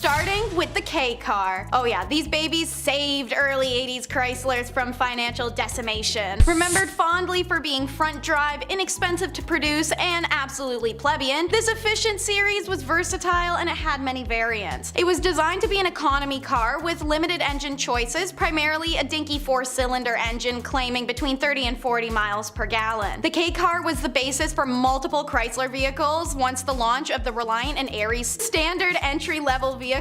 Starting with the K car. Oh yeah, these babies saved early 80s Chryslers from financial decimation. Remembered fondly for being front drive, inexpensive to produce, and absolutely plebeian, this efficient series was versatile and it had many variants. It was designed to be an economy car with limited engine choices, primarily a dinky 4-cylinder engine claiming between 30 and 40 miles per gallon. The K car was the basis for multiple Chrysler vehicles once the launch of the Reliant and Aries standard entry-level vehicles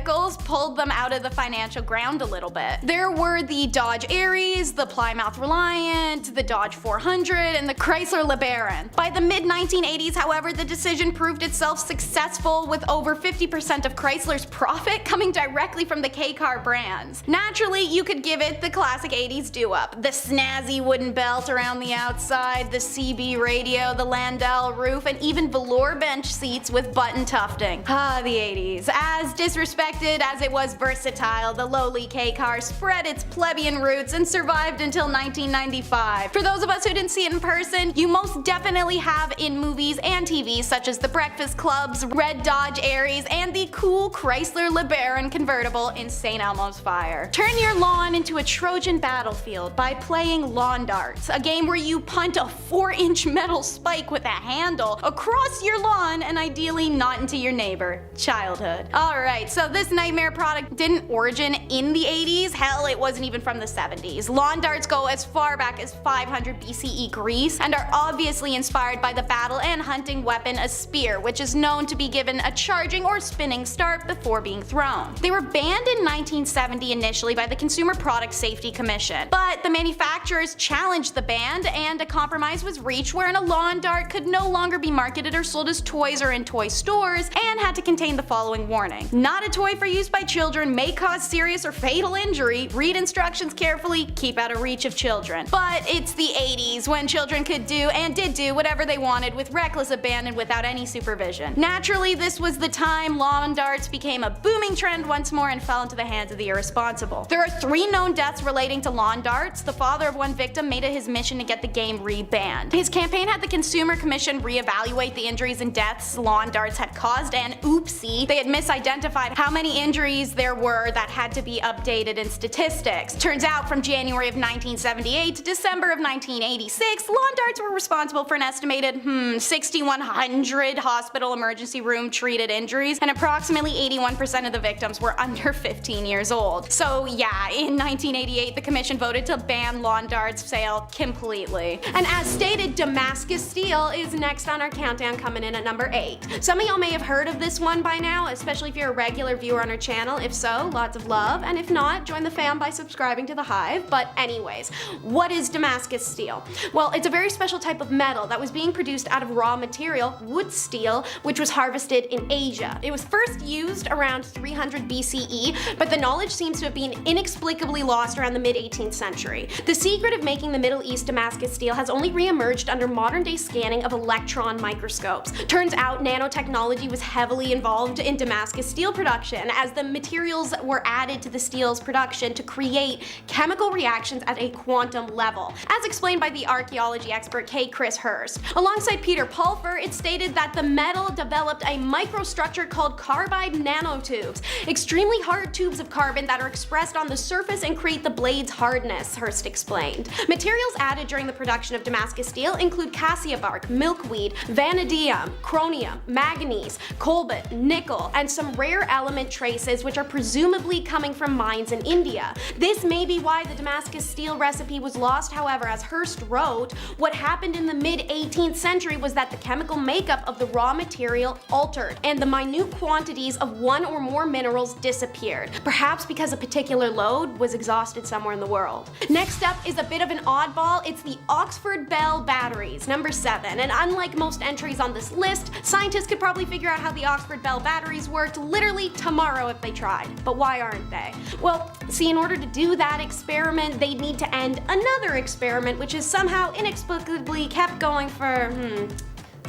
pulled them out of the financial ground a little bit. There were the Dodge Aries, the Plymouth Reliant, the Dodge 400, and the Chrysler LeBaron. By the mid-1980s, however, the decision proved itself successful, with over 50% of Chrysler's profit coming directly from the K-car brands. Naturally, you could give it the classic 80s do-up. The snazzy wooden belt around the outside, the CB radio, the Landau roof, and even velour bench seats with button tufting. Ah, the 80s. As disrespected as it was versatile, the lowly K-car spread its plebeian roots and survived until 1995. For those of us who didn't see it in person, you most definitely have in movies and TV such as The Breakfast Club's red Dodge Aries and the cool Chrysler LeBaron convertible in St. Elmo's Fire. Turn your lawn into a Trojan battlefield by playing Lawn Darts, a game where you punt a 4-inch metal spike with a handle across your lawn and ideally not into your neighbor. Childhood. Alright, so this nightmare product didn't origin in the 80s, hell it wasn't even from the 70s. Lawn darts go as far back as 500 BCE Greece and are obviously inspired by the battle and hunting weapon a spear, which is known to be given a charging or spinning start before being thrown. They were banned in 1970 initially by the Consumer Product Safety Commission, but the manufacturers challenged the ban and a compromise was reached wherein a lawn dart could no longer be marketed or sold as toys or in toy stores and had to contain the following warning: not a toy for use by children, may cause serious or fatal injury, read instructions carefully, keep out of reach of children. But it's the 80s when children could do and did do whatever they wanted with reckless abandon without any supervision. Naturally, this was the time lawn darts became a booming trend once more and fell into the hands of the irresponsible. There are 3 known deaths relating to lawn darts. The father of one victim made it his mission to get the game re-banned. His campaign had the Consumer Commission re-evaluate the injuries and deaths lawn darts had caused, and oopsie, they had misidentified how many injuries there were that had to be updated in statistics. Turns out from January of 1978 to December of 1986, lawn darts were responsible for an estimated 6,100 hospital emergency room treated injuries, and approximately 81% of the victims were under 15 years old. So yeah, in 1988 the commission voted to ban lawn darts sale completely. And as stated, Damascus Steel is next on our countdown, coming in at number 8. Some of y'all may have heard of this one by now, especially if you're a regular viewer on our channel. If so, lots of love, and if not, join the fam by subscribing to the Hive. But anyways, what is Damascus Steel? Well, it's a very special type of metal that was being produced out of raw material, wood steel, which was harvested in Asia. It was first used around 300 BCE, but the knowledge seems to have been inexplicably lost around the mid-18th century. The secret of making the Middle East Damascus steel has only re-emerged under modern-day scanning of electron microscopes. Turns out nanotechnology was heavily involved in Damascus steel production, as the materials were added to the steel's production to create chemical reactions at a quantum level, as explained by the archaeology expert K. Chris Hurst. Alongside Peter Pulfer, it stated that the metal developed a microstructure called carbide nanotubes, extremely hard tubes of carbon that are expressed on the surface and create the blade's hardness, Hurst explained. Materials added during the production of Damascus steel include cassia bark, milkweed, vanadium, chromium, manganese, cobalt, nickel, and some rare element traces which are presumably coming from mines in India. This may be why the Damascus steel recipe was lost. However, as Hurst wrote, what happened in the mid-18th century was that the chemical makeup of the raw material altered, and the minute quantities of one or more minerals disappeared, perhaps because a particular load was exhausted somewhere in the world. Next up is a bit of an oddball. It's the Oxford Bell batteries, number 7, and unlike most entries on this list, scientists could probably figure out how the Oxford Bell batteries worked literally tomorrow if they tried. But why aren't they? Well, see, in order to do that experiment, they'd need to end another experiment which is somehow inexplicably kept going for,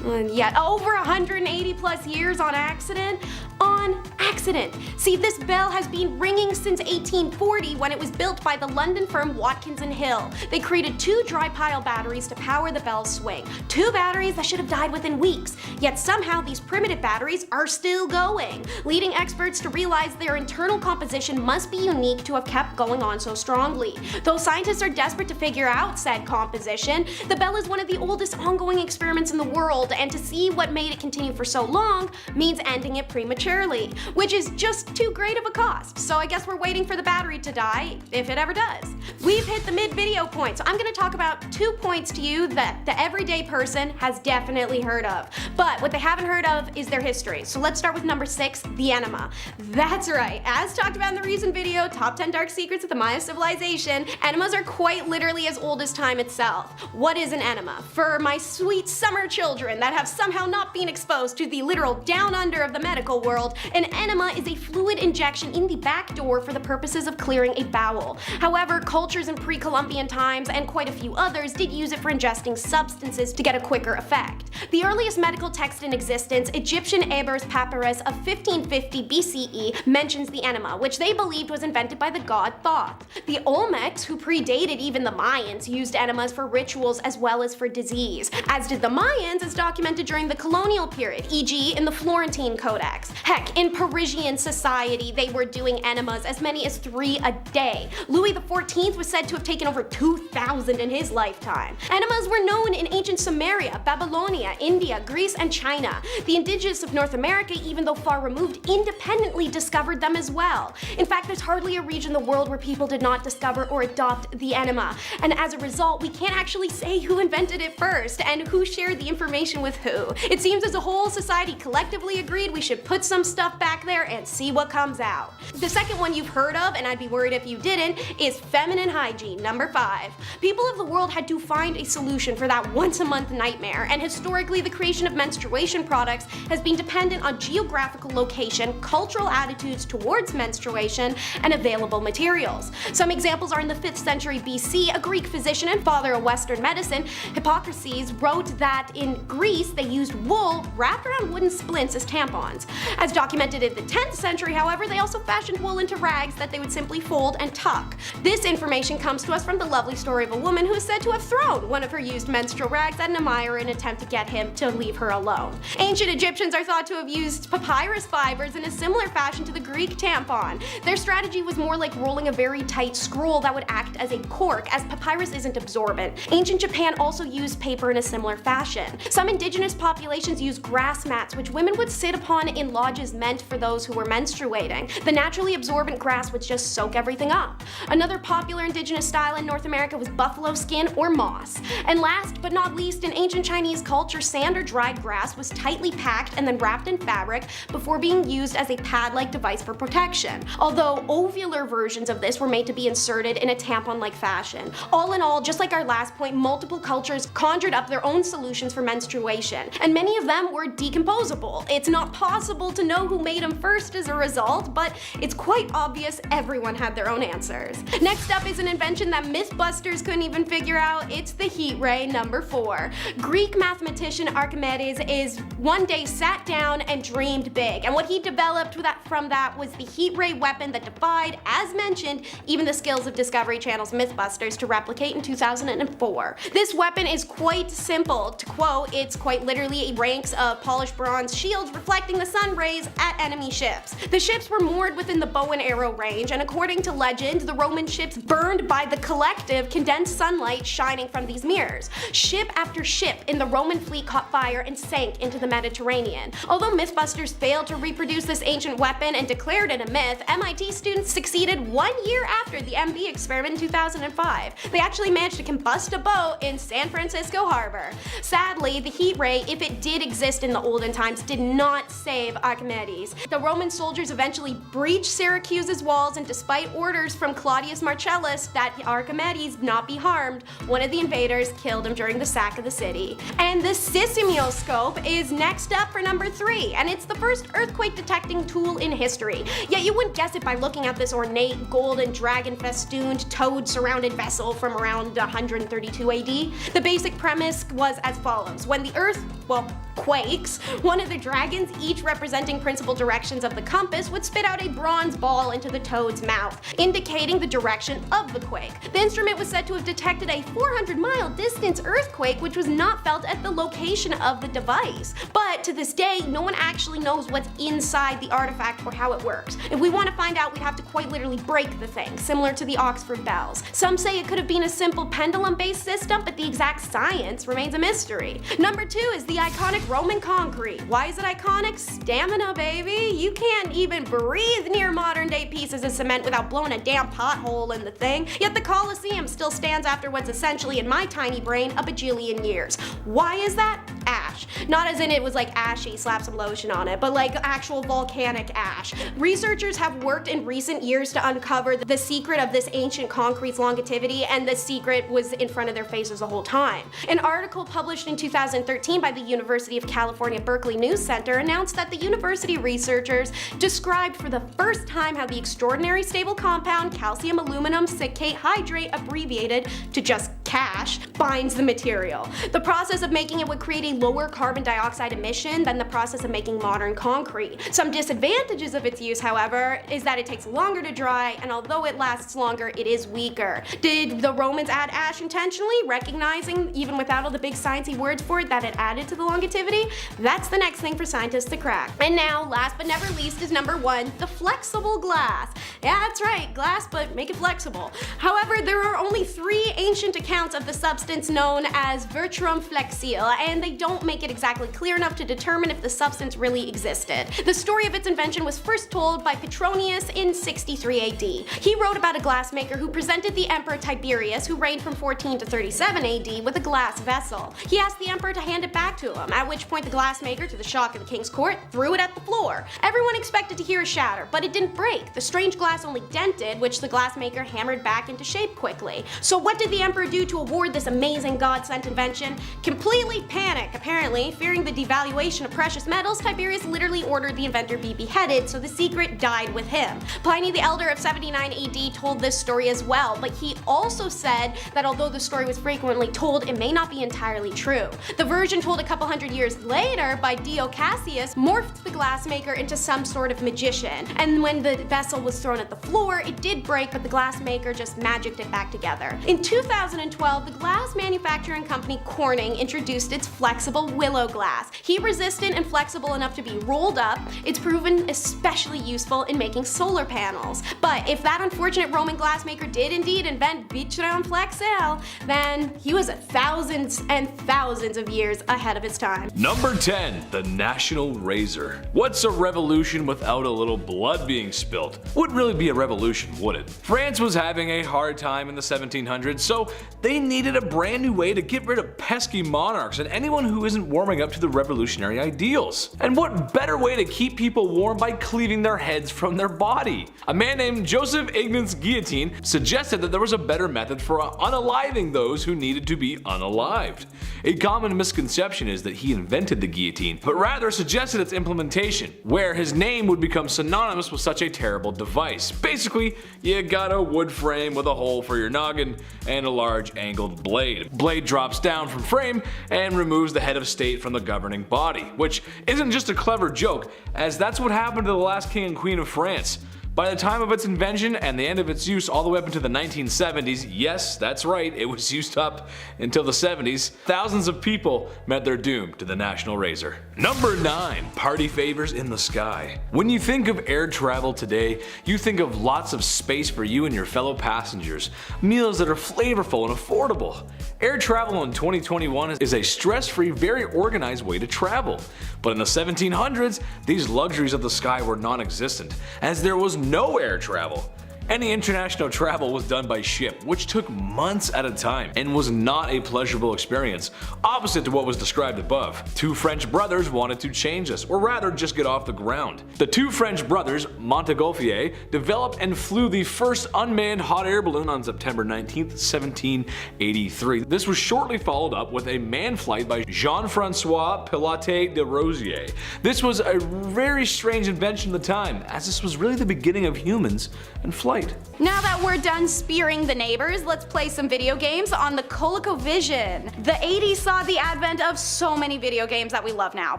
Yet over 180 plus years on accident. On accident. See, this bell has been ringing since 1840 when it was built by the London firm Watkins & Hill. They created 2 dry pile batteries to power the bell's swing. 2 batteries that should have died within weeks. Yet somehow these primitive batteries are still going, leading experts to realize their internal composition must be unique to have kept going on so strongly. Though scientists are desperate to figure out said composition, the bell is one of the oldest ongoing experiments in the world, and to see what made it continue for so long means ending it prematurely, which is just too great of a cost. So I guess we're waiting for the battery to die, if it ever does. We've hit the mid-video point, so I'm going to talk about 2 points to you that the everyday person has definitely heard of. But what they haven't heard of is their history. So let's start with number 6, the enema. That's right, as talked about in the recent video, Top 10 Dark Secrets of the Maya Civilization, enemas are quite literally as old as time itself. What is an enema? For my sweet summer children that have somehow not been exposed to the literal down under of the medical world, an enema is a fluid injection in the back door for the purposes of clearing a bowel. However, cultures in pre-Columbian times and quite a few others did use it for ingesting substances to get a quicker effect. The earliest medical text in existence, Egyptian Eber's Papyrus of 1550 BCE, mentions the enema, which they believed was invented by the god Thoth. The Olmecs, who predated even the Mayans, used enemas for rituals as well as for disease, as did the Mayans, as documented during the colonial period, e.g. in the Florentine Codex. Heck, in Parisian society, they were doing enemas as many as 3 a day. Louis XIV was said to have taken over 2,000 in his lifetime. Enemas were known in ancient Sumeria, Babylonia, India, Greece, and China. The indigenous of North America, even though far removed, independently discovered them as well. In fact, there's hardly a region in the world where people did not discover or adopt the enema. And as a result, we can't actually say who invented it first and who shared the information with who. It seems as a whole society collectively agreed we should put some stuff back there and see what comes out. The second one you've heard of, and I'd be worried if you didn't, is feminine hygiene, number 5. People of the world had to find a solution for that once-a-month nightmare, and historically the creation of menstruation products has been dependent on geographical location, cultural attitudes towards menstruation, and available materials. Some examples are in the 5th century BC, a Greek physician and father of Western medicine, Hippocrates, wrote that in Greece they used wool wrapped around wooden splints as tampons. As documented in the 10th century, however, they also fashioned wool into rags that they would simply fold and tuck. This information comes to us from the lovely story of a woman who is said to have thrown one of her used menstrual rags at an admirer in an attempt to get him to leave her alone. Ancient Egyptians are thought to have used papyrus fibers in a similar fashion to the Greek tampon. Their strategy was more like rolling a very tight scroll that would act as a cork, as papyrus isn't absorbent. Ancient Japan also used paper in a similar fashion. Some indigenous populations used grass mats, which women would sit upon in lodges meant for those who were menstruating. The naturally absorbent grass would just soak everything up. Another popular indigenous style in North America was buffalo skin or moss. And last but not least, in ancient Chinese culture, sand or dried grass was tightly packed and then wrapped in fabric before being used as a pad-like device for protection, although ovular versions of this were made to be inserted in a tampon-like fashion. All in all, just like our last point, multiple cultures conjured up their own solutions for menstruation, and many of them were decomposable. It's not possible to know who made them first as a result, but it's quite obvious everyone had their own answers. Next up is an invention that Mythbusters couldn't even figure out. It's the heat ray, number 4. Greek mathematician Archimedes is one day sat down and dreamed big, and what he developed from that was the heat ray weapon that defied, as mentioned, even the skills of Discovery Channel's Mythbusters to replicate in 2004. This weapon is quite simple. To quote, it's quite literally ranks of polished bronze shields reflecting the sun rays at enemy ships. The ships were moored within the bow and arrow range, and according to legend, the Roman ships burned by the collective condensed sunlight shining from these mirrors. Ship after ship in the Roman fleet caught fire and sank into the Mediterranean. Although Mythbusters failed to reproduce this ancient weapon and declared it a myth, MIT students succeeded 1 year after the MB experiment in 2005. They actually managed to combust a boat in San Francisco Harbor. Sadly, the heat ray, if it did exist in the olden times, did not save Archimedes. The Roman soldiers eventually breached Syracuse's walls, and despite orders from Claudius Marcellus that Archimedes not be harmed, one of the invaders killed him during the sack of the city. And the seismoscope is next up for number 3, and it's the first earthquake detecting tool in history. Yet you wouldn't guess it by looking at this ornate golden dragon festooned toad surrounded vessel from around 132 AD. The basic premise was as follows. When time the Earth, well, quakes, one of the dragons, each representing principal directions of the compass, would spit out a bronze ball into the toad's mouth, indicating the direction of the quake. The instrument was said to have detected a 400-mile distance earthquake, which was not felt at the location of the device. But to this day, no one actually knows what's inside the artifact or how it works. If we want to find out, we'd have to quite literally break the thing, similar to the Oxford bells. Some say it could have been a simple pendulum-based system, but the exact science remains a mystery. Number 2 is the iconic Roman concrete. Why is it iconic? Stamina, baby. You can't even breathe near modern day pieces of cement without blowing a damn pothole in the thing. Yet the Colosseum still stands after what's essentially, in my tiny brain, a bajillion years. Why is that? Ash. Not as in it was like ashy, slap some lotion on it, but like actual volcanic ash. Researchers have worked in recent years to uncover the secret of this ancient concrete's longevity, and the secret was in front of their faces the whole time. An article published in 2013 by the University of California Berkeley News Center announced that the university researchers described for the first time how the extraordinary stable compound calcium aluminum silicate hydrate, abbreviated to just CASH, binds the material. The process of making it would create a lower carbon dioxide emission than the process of making modern concrete. Some disadvantages of its use, however, is that it takes longer to dry, and although it lasts longer, it is weaker. Did the Romans add ash intentionally, recognizing, even without all the big sciencey words for it, that it added to the longevity? That's the next thing for scientists to crack. And now, last but never least, is number 1, the flexible glass. Yeah, that's right, glass, but make it flexible. However, there are only 3 ancient accounts of the substance known as Vertrum flexile, and they don't make it exactly clear enough to determine if the substance really existed. The story of its invention was first told by Petronius in 63 AD. He wrote about a glassmaker who presented the Emperor Tiberius, who reigned from 14 to 37 AD, with a glass vessel. He asked the emperor to hand it back to him, at which point the glassmaker, to the shock of the king's court, threw it at the floor. Everyone expected to hear it shatter, but it didn't break. The strange glass only dented, which the glassmaker hammered back into shape quickly. So what did the emperor do to award this amazing god-sent invention? Completely panic. Apparently, fearing the devaluation of precious metals, Tiberius literally ordered the inventor be beheaded, so the secret died with him. Pliny the Elder of 79 AD told this story as well, but he also said that although the story was frequently told, it may not be entirely true. The version told a couple hundred years later by Dio Cassius morphed the glassmaker into some sort of magician, and when the vessel was thrown at the floor, it did break, but the glassmaker just magicked it back together. In 2012, the glass manufacturing company Corning introduced its flexible willow glass. Heat resistant and flexible enough to be rolled up, it's proven especially useful in making solar panels. But if that unfortunate Roman glassmaker did indeed invent Vitrum flexile, then he was thousands and thousands of years ahead of his time. Number 10. The National Razor. What's a revolution without a little blood being spilt? Wouldn't really be a revolution, would it? France was having a hard time in the 1700s, so they needed a brand new way to get rid of pesky monarchs and anyone who isn't warming up to the revolutionary ideals. And what better way to keep people warm by cleaving their heads from their body? A man named Joseph Ignaz Guillotine suggested that there was a better method for unaliving those who needed to be unalived. A common misconception is that he invented the guillotine, but rather suggested its implementation, where his name would become synonymous with such a terrible device. Basically, you got a wood frame with a hole for your noggin and a large angled blade. Blade drops down from frame and removes the head of state from the governing body, which isn't just a clever joke, as that's what happened to the last king and queen of France. By the time of its invention and the end of its use all the way up into the 1970s, yes, that's right, it was used up until the 70s, thousands of people met their doom to the National Razor. Number 9. Party favors in the sky. When you think of air travel today, you think of lots of space for you and your fellow passengers, meals that are flavorful and affordable. Air travel in 2021 is a stress-free, very organized way to travel. But in the 1700s, these luxuries of the sky were non-existent, as there was no air travel. Any international travel was done by ship, which took months at a time and was not a pleasurable experience, opposite to what was described above. 2 French brothers wanted to change this, or rather just get off the ground. The 2 French brothers, Montgolfier, developed and flew the first unmanned hot air balloon on September 19, 1783. This was shortly followed up with a manned flight by Jean-Francois Pilote de Rosier. This was a very strange invention at the time, as this was really the beginning of humans and flight. Now that that we're done spearing the neighbors, let's play some video games on the Colo Vision. The 80s saw the advent of so many video games that we love now.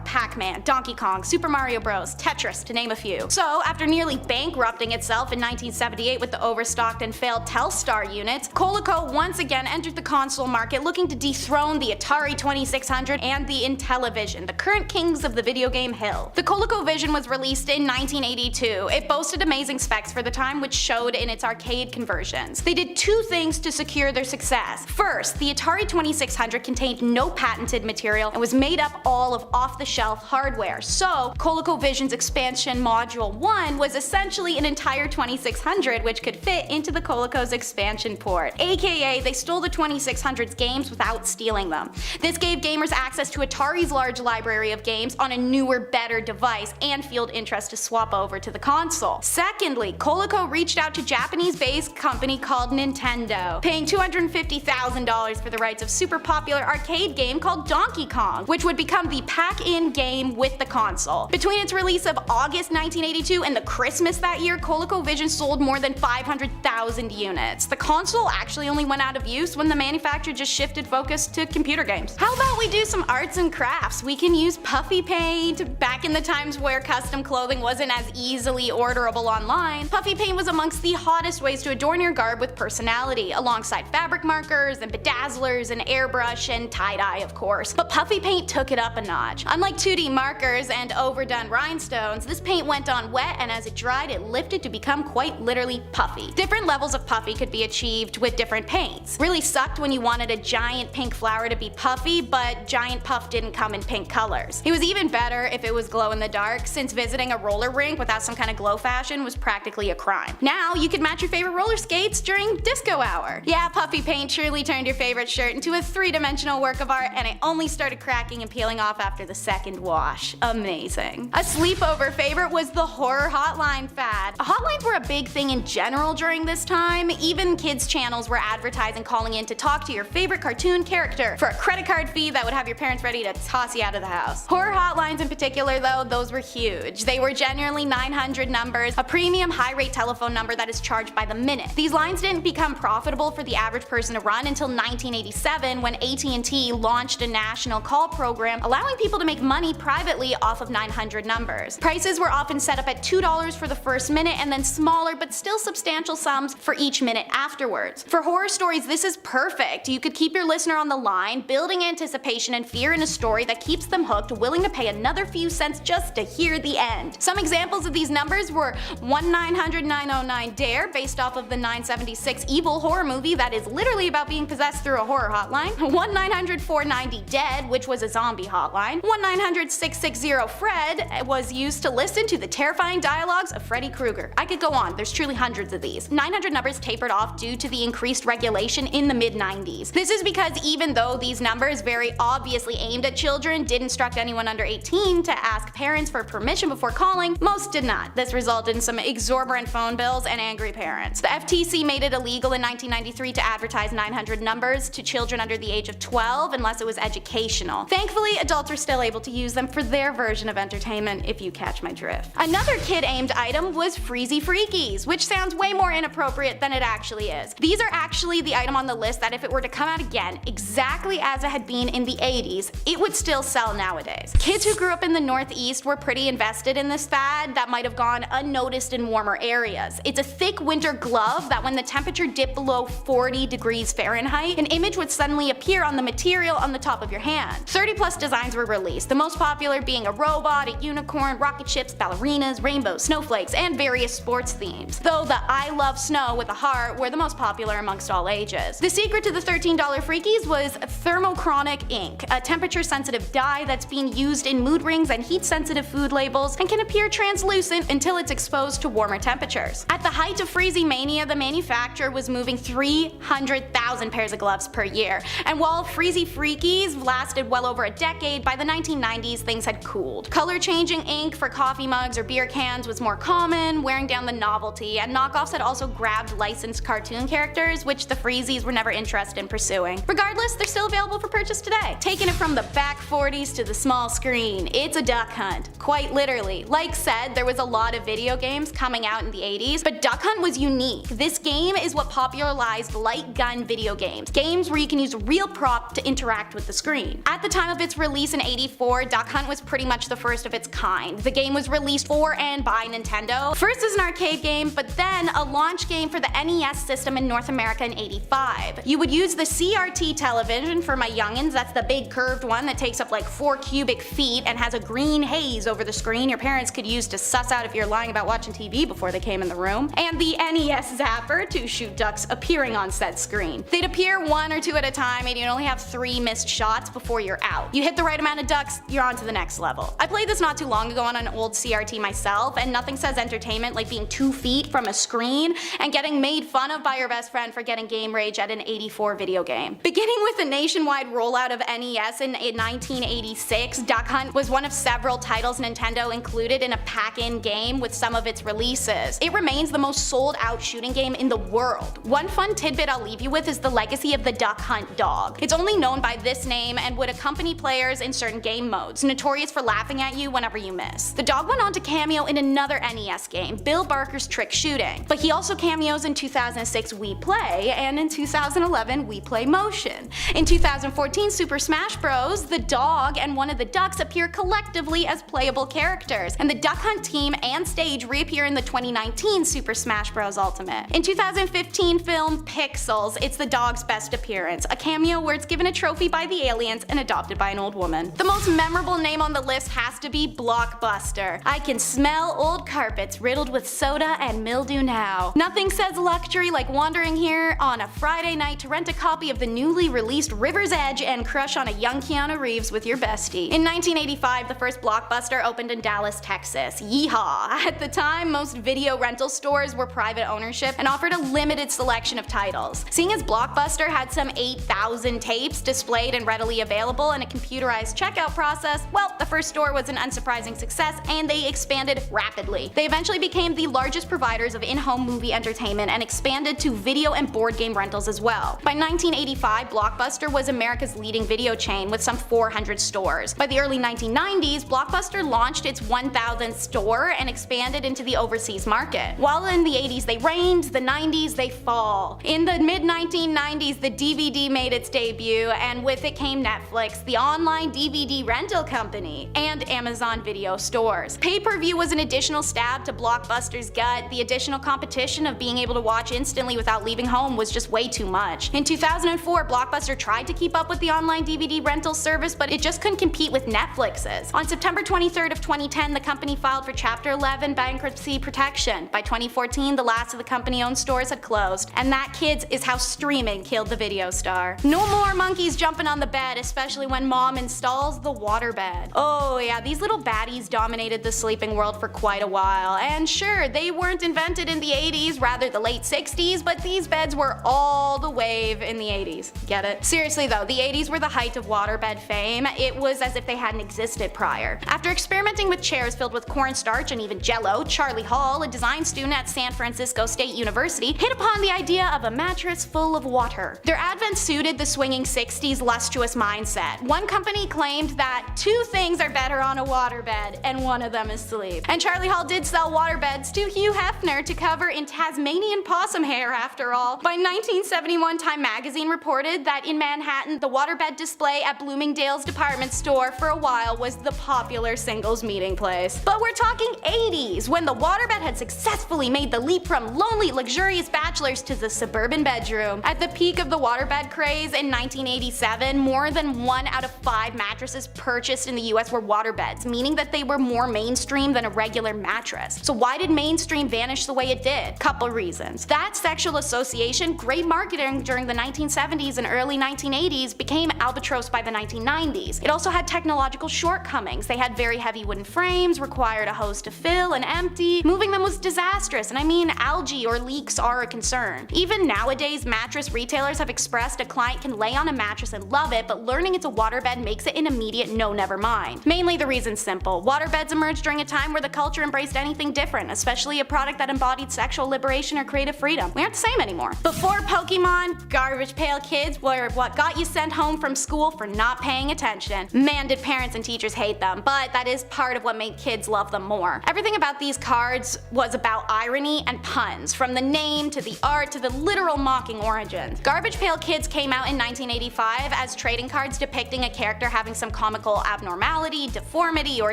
Pac-Man, Donkey Kong, Super Mario Bros, Tetris, to name a few. So, after nearly bankrupting itself in 1978 with the overstocked and failed Telstar units, Colo once again entered the console market looking to dethrone the Atari 2600 and the Intellivision, the current kings of the video game hill. The Colo Vision was released in 1982. It boasted amazing specs for the time, which showed in its arcade conversions. They did two things to secure their success. First, the Atari 2600 contained no patented material and was made up all of off-the-shelf hardware. So, Colo Vision's expansion module 1 was essentially an entire 2600 which could fit into the Colo's expansion port. AKA, they stole the 2600's games without stealing them. This gave gamers access to Atari's large library of games on a newer, better device and fueled interest to swap over to the console. Secondly, Colo reached out to Japanese-based company called Nintendo, paying $250,000 for the rights of super popular arcade game called Donkey Kong, which would become the pack-in game with the console. Between its release of August 1982 and the Christmas that year, Colo Vision sold more than 500,000 units. The console actually only went out of use when the manufacturer just shifted focus to computer games. How about we do some arts and crafts? We can use Puffy Paint. Back in the times where custom clothing wasn't as easily orderable online, Puffy Paint was amongst the hottest ways to adorn your garb with personality, alongside fabric markers and bedazzlers and airbrush and tie-dye, of course. But Puffy Paint took it up a notch. Unlike 2D markers and overdone rhinestones, this paint went on wet, and as it dried, it lifted to become quite literally puffy. Different levels of puffy could be achieved with different paints. Really sucked when you wanted a giant pink flower to be puffy, but giant puff didn't come in pink colors. It was even better if it was glow in the dark, since visiting a roller rink without some kind of glow fashion was practically a crime. Now you could match your favorite roller skates during disco hour. Yeah, Puffy Paint truly turned your favorite shirt into a three-dimensional work of art, and it only started cracking and peeling off after the second wash. Amazing. A sleepover favorite was the horror hotline fad. Hotlines were a big thing in general during this time. Even kids' channels were advertising calling in to talk to your favorite cartoon character for a credit card fee that would have your parents ready to toss you out of the house. Horror hotlines in particular though, those were huge. They were generally 900 numbers, a premium high-rate telephone number that is charged by the minute. These lines didn't become profitable for the average person to run until 1987 when AT&T launched a national call program allowing people to make money privately off of 900 numbers. Prices were often set up at $2 for the first minute and then smaller but still substantial sums for each minute afterwards. For horror stories, this is perfect. You could keep your listener on the line, building anticipation and fear in a story that keeps them hooked, willing to pay another few cents just to hear the end. Some examples of these numbers were 1-900-909-DARE, based off of the 1976 evil horror movie that is literally about being possessed through a horror hotline, 1-900-490-DEAD, which was a zombie hotline, 1-900-660-FRED was used to listen to the terrifying dialogues of Freddy Krueger. I could go on, there's truly hundreds of these. 900 numbers tapered off due to the increased regulation in the mid-90s. This is because even though these numbers, very obviously aimed at children, did instruct anyone under 18 to ask parents for permission before calling, most did not. This resulted in some exorbitant phone bills and angry parents. The FTC made it illegal in 1993 to advertise 900 numbers to children under the age of 12 unless it was educational. Thankfully, adults are still able to use them for their version of entertainment, if you catch my drift. Another kid-aimed item was Freezy Freakies, which sounds way more inappropriate than it actually is. These are actually the item on the list that if it were to come out again, exactly as it had been in the 80s, it would still sell nowadays. Kids who grew up in the Northeast were pretty invested in this fad that might have gone unnoticed in warmer areas. It's a thick winter glove that when the temperature dipped below 40 degrees Fahrenheit, an image would suddenly appear on the material on the top of your hand. 30+ designs were released, the most popular being a robot, a unicorn, rocket ships, ballerinas, rainbows, snowflakes, and various sports themes, though the I love snow with a heart were the most popular amongst all ages. The secret to the $13 Freakies was thermochromic ink, a temperature-sensitive dye that's being used in mood rings and heat-sensitive food labels and can appear translucent until it's exposed to warmer temperatures. At the height of Freezy mania, the manufacturer was moving 300,000 pairs of gloves per year, and while Freezy Freakies lasted well over a decade, by the 1990s things had cooled. Color-changing ink for coffee mugs or beer cans was more common, wearing down the novelty, and knockoffs had also grabbed licensed cartoon characters, which the Freezies were never interested in pursuing. Regardless, they're still available for purchase today. Taking it from the back 40s to the small screen, it's a duck hunt. Quite literally. Like said, there was a lot of video games coming out in the 80s, but Duck Hunt was unique unique. This game is what popularized light gun video games where you can use a real prop to interact with the screen. At the time of its release in '84, Duck Hunt was pretty much the first of its kind. The game was released for and by Nintendo, first as an arcade game, but then a launch game for the NES system in North America in '85. You would use the CRT television for my youngins, that's the big curved one that takes up like 4 cubic feet and has a green haze over the screen your parents could use to suss out if you're lying about watching TV before they came in the room, and the NES zapper to shoot ducks appearing on said screen. They'd appear 1 or 2 at a time and you'd only have 3 missed shots before you're out. You hit the right amount of ducks, you're on to the next level. I played this not too long ago on an old CRT myself, and nothing says entertainment like being 2 feet from a screen and getting made fun of by your best friend for getting game rage at an '84 video game. Beginning with the nationwide rollout of NES in 1986, Duck Hunt was one of several titles Nintendo included in a pack-in game with some of its releases. It remains the most sold out shooting game in the world. One fun tidbit I'll leave you with is the legacy of the Duck Hunt dog. It's only known by this name and would accompany players in certain game modes, notorious for laughing at you whenever you miss. The dog went on to cameo in another NES game, Bill Barker's Trick Shooting, but he also cameos in 2006 Wii Play and in 2011 Wii Play Motion. In 2014 Super Smash Bros., the dog and one of the ducks appear collectively as playable characters, and the Duck Hunt team and stage reappear in the 2019 Super Smash Bros. Ultimate. In 2015 film Pixels, it's the dog's best appearance, a cameo where it's given a trophy by the aliens and adopted by an old woman. The most memorable name on the list has to be Blockbuster. I can smell old carpets riddled with soda and mildew now. Nothing says luxury like wandering here on a Friday night to rent a copy of the newly released River's Edge and crush on a young Keanu Reeves with your bestie. In 1985, the first Blockbuster opened in Dallas, Texas. Yeehaw! At the time, most video rental stores were private ownership and offered a limited selection of titles. Seeing as Blockbuster had some 8,000 tapes displayed and readily available and a computerized checkout process, well, the first store was an unsurprising success and they expanded rapidly. They eventually became the largest providers of in-home movie entertainment and expanded to video and board game rentals as well. By 1985, Blockbuster was America's leading video chain with some 400 stores. By the early 1990s, Blockbuster launched its 1,000th store and expanded into the overseas market. While in the 80s they reigned, the 90s they fall. In the mid-1990s, the DVD made its debut, and with it came Netflix, the online DVD rental company, and Amazon video stores. Pay-per-view was an additional stab to Blockbuster's gut. The additional competition of being able to watch instantly without leaving home was just way too much. In 2004, Blockbuster tried to keep up with the online DVD rental service, but it just couldn't compete with Netflix's. On September 23rd of 2010, the company filed for Chapter 11 bankruptcy protection. By 2014, the last of the company-owned stores had closed, and that, kids, is how streaming killed the video star. No more monkeys jumping on the bed, especially when mom installs the waterbed. Oh yeah, these little baddies dominated the sleeping world for quite a while, and sure, they weren't invented in the 80s, rather the late 60s, but these beds were all the wave in the 80s. Get it? Seriously though, the 80s were the height of waterbed fame. It was as if they hadn't existed prior. After experimenting with chairs filled with cornstarch and even jello, Charlie Hall, a design student at San Francisco State University, hit upon the idea of a mattress full of water. Their advent suited the swinging 60s lustrous mindset. One company claimed that 2 things are better on a waterbed, and one of them is sleep. And Charlie Hall did sell waterbeds to Hugh Hefner to cover in Tasmanian possum hair after all. By 1971, Time magazine reported that in Manhattan, the waterbed display at Bloomingdale's department store for a while was the popular singles meeting place. But we're talking 80s, when the waterbed had successfully made the leap from lonely, luxurious bachelors to the suburban bedroom. At the peak of the waterbed craze in 1987, more than 1 out of 5 mattresses purchased in the US were waterbeds, meaning that they were more mainstream than a regular mattress. So why did mainstream vanish the way it did? Couple reasons. That sexual association, great marketing during the 1970s and early 1980s, became albatross by the 1990s. It also had technological shortcomings. They had very heavy wooden frames, required a hose to fill and empty. Moving them was disastrous, and I mean algae or leaks are a concern. Even nowadays, mattress retailers have expressed a client can lay on a mattress and love it, but learning it's a waterbed makes it an immediate no never mind. Mainly the reason's simple. Waterbeds emerged during a time where the culture embraced anything different, especially a product that embodied sexual liberation or creative freedom. We aren't the same anymore. Before Pokemon, Garbage Pail Kids were what got you sent home from school for not paying attention. Man, did parents and teachers hate them, but that is part of what made kids love them more. Everything about these cards was about irony and pun. tons, from the name to the art to the literal mocking origins. Garbage Pail Kids came out in 1985 as trading cards depicting a character having some comical abnormality, deformity, or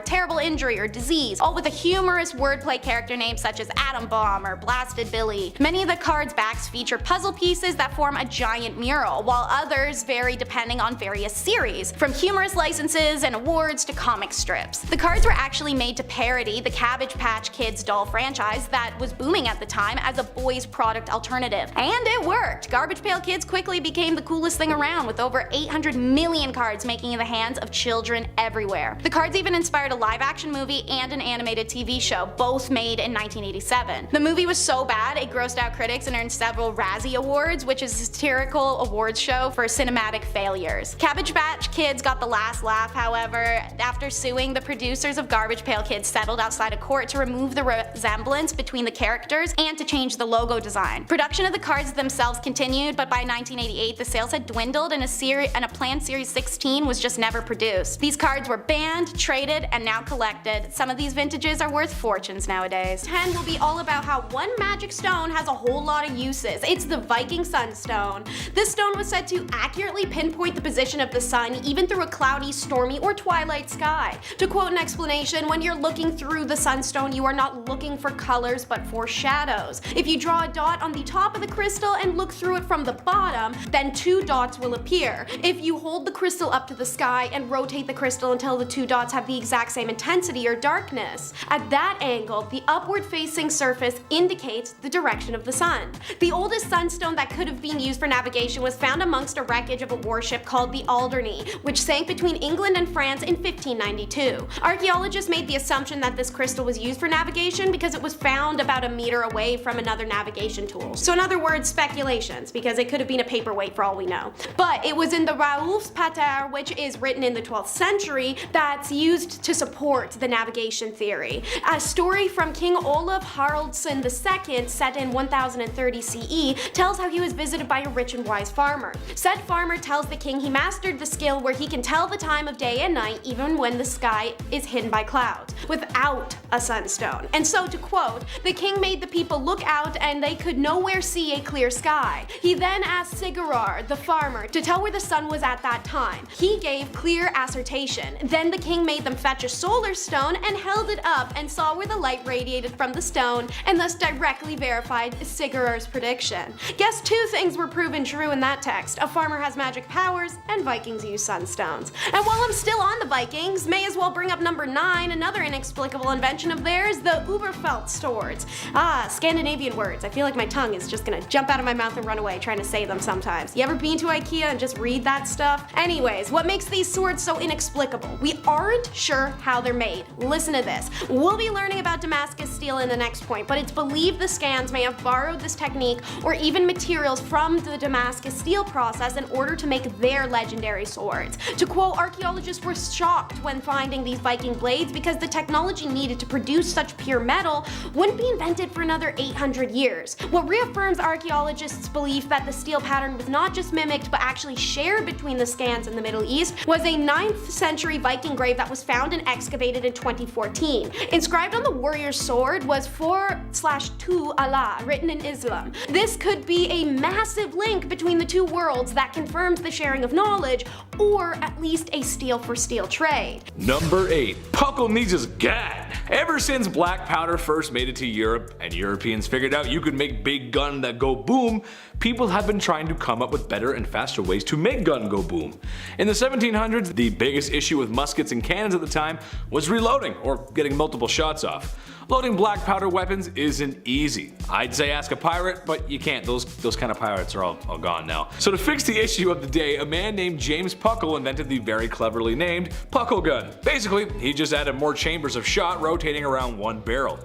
terrible injury or disease, all with a humorous wordplay character name such as Atom Bomb or Blasted Billy. Many of the cards' backs feature puzzle pieces that form a giant mural, while others vary depending on various series, from humorous licenses and awards to comic strips. The cards were actually made to parody the Cabbage Patch Kids doll franchise that was booming at the time as a boys' product alternative. And it worked! Garbage Pail Kids quickly became the coolest thing around, with over 800 million cards making in the hands of children everywhere. The cards even inspired a live-action movie and an animated TV show, both made in 1987. The movie was so bad it grossed out critics and earned several Razzie Awards, which is a satirical awards show for cinematic failures. Cabbage Patch Kids got the last laugh, however, after suing the producers of Garbage Pail Kids settled outside a court to remove the resemblance between the characters and to change the logo design. Production of the cards themselves continued, but by 1988 the sales had dwindled and a planned Series 16 was just never produced. These cards were banned, traded, and now collected. Some of these vintages are worth fortunes nowadays. 10 will be all about how one magic stone has a whole lot of uses. It's the Viking Sunstone. This stone was said to accurately pinpoint the position of the sun even through a cloudy, stormy, or twilight sky. To quote an explanation, when you're looking through the sunstone, you are not looking for colors but for shadows. If you draw a dot on the top of the crystal and look through it from the bottom, then two dots will appear. If you hold the crystal up to the sky and rotate the crystal until the two dots have the exact same intensity or darkness, at that angle, the upward facing surface indicates the direction of the sun. The oldest sunstone that could have been used for navigation was found amongst a wreckage of a warship called the Alderney, which sank between England and France in 1592. Archaeologists made the assumption that this crystal was used for navigation because it was found about a meter away from another navigation tool. So in other words, speculations, because it could have been a paperweight for all we know. But it was in the Raoul's Pater, which is written in the 12th century, that's used to support the navigation theory. A story from King Olaf Haraldsson II, set in 1030 CE, tells how he was visited by a rich and wise farmer. Said farmer tells the king he mastered the skill where he can tell the time of day and night even when the sky is hidden by clouds, without a sunstone. And so, to quote, the king made the people look out and they could nowhere see a clear sky. He then asked Sigurðr, the farmer, to tell where the sun was at that time. He gave clear assertion. Then the king made them fetch a solar stone and held it up and saw where the light radiated from the stone, and thus directly verified Sigurðr's prediction. Guess two things were proven true in that text: a farmer has magic powers, and Vikings use sunstones. And while I'm still on the Vikings, may as well bring up number 9, another inexplicable invention of theirs, the Uberfeld swords. Scandinavian words. I feel like my tongue is just gonna jump out of my mouth and run away trying to say them sometimes. You ever been to IKEA and just read that stuff? Anyways, what makes these swords so inexplicable? We aren't sure how they're made. Listen to this. We'll be learning about Damascus Steel in the next point, but it's believed the Scans may have borrowed this technique or even materials from the Damascus Steel process in order to make their legendary swords. To quote, archaeologists were shocked when finding these Viking blades because the technology needed to produce such pure metal wouldn't be invented for another 800 years. What reaffirms archaeologists' belief that the steel pattern was not just mimicked but actually shared between the Scans and the Middle East was a 9th century Viking grave that was found and excavated in 2014. Inscribed on the warrior's sword was 4/2 Allah, written in Islam. This could be a massive link between the two worlds that confirms the sharing of knowledge, or at least a steel for steel trade. Number 8. Puckle needs his gat. Ever since black powder first made it to Europe and Europeans figured out you could make big gun that go boom, people have been trying to come up with better and faster ways to make gun go boom. In the 1700s, the biggest issue with muskets and cannons at the time was reloading, or getting multiple shots off. Loading black powder weapons isn't easy. I'd say ask a pirate, but you can't. Those kind of pirates are all gone now. So to fix the issue of the day, a man named James Puckle invented the very cleverly named Puckle Gun. Basically, he just added more chambers of shot rotating around one barrel.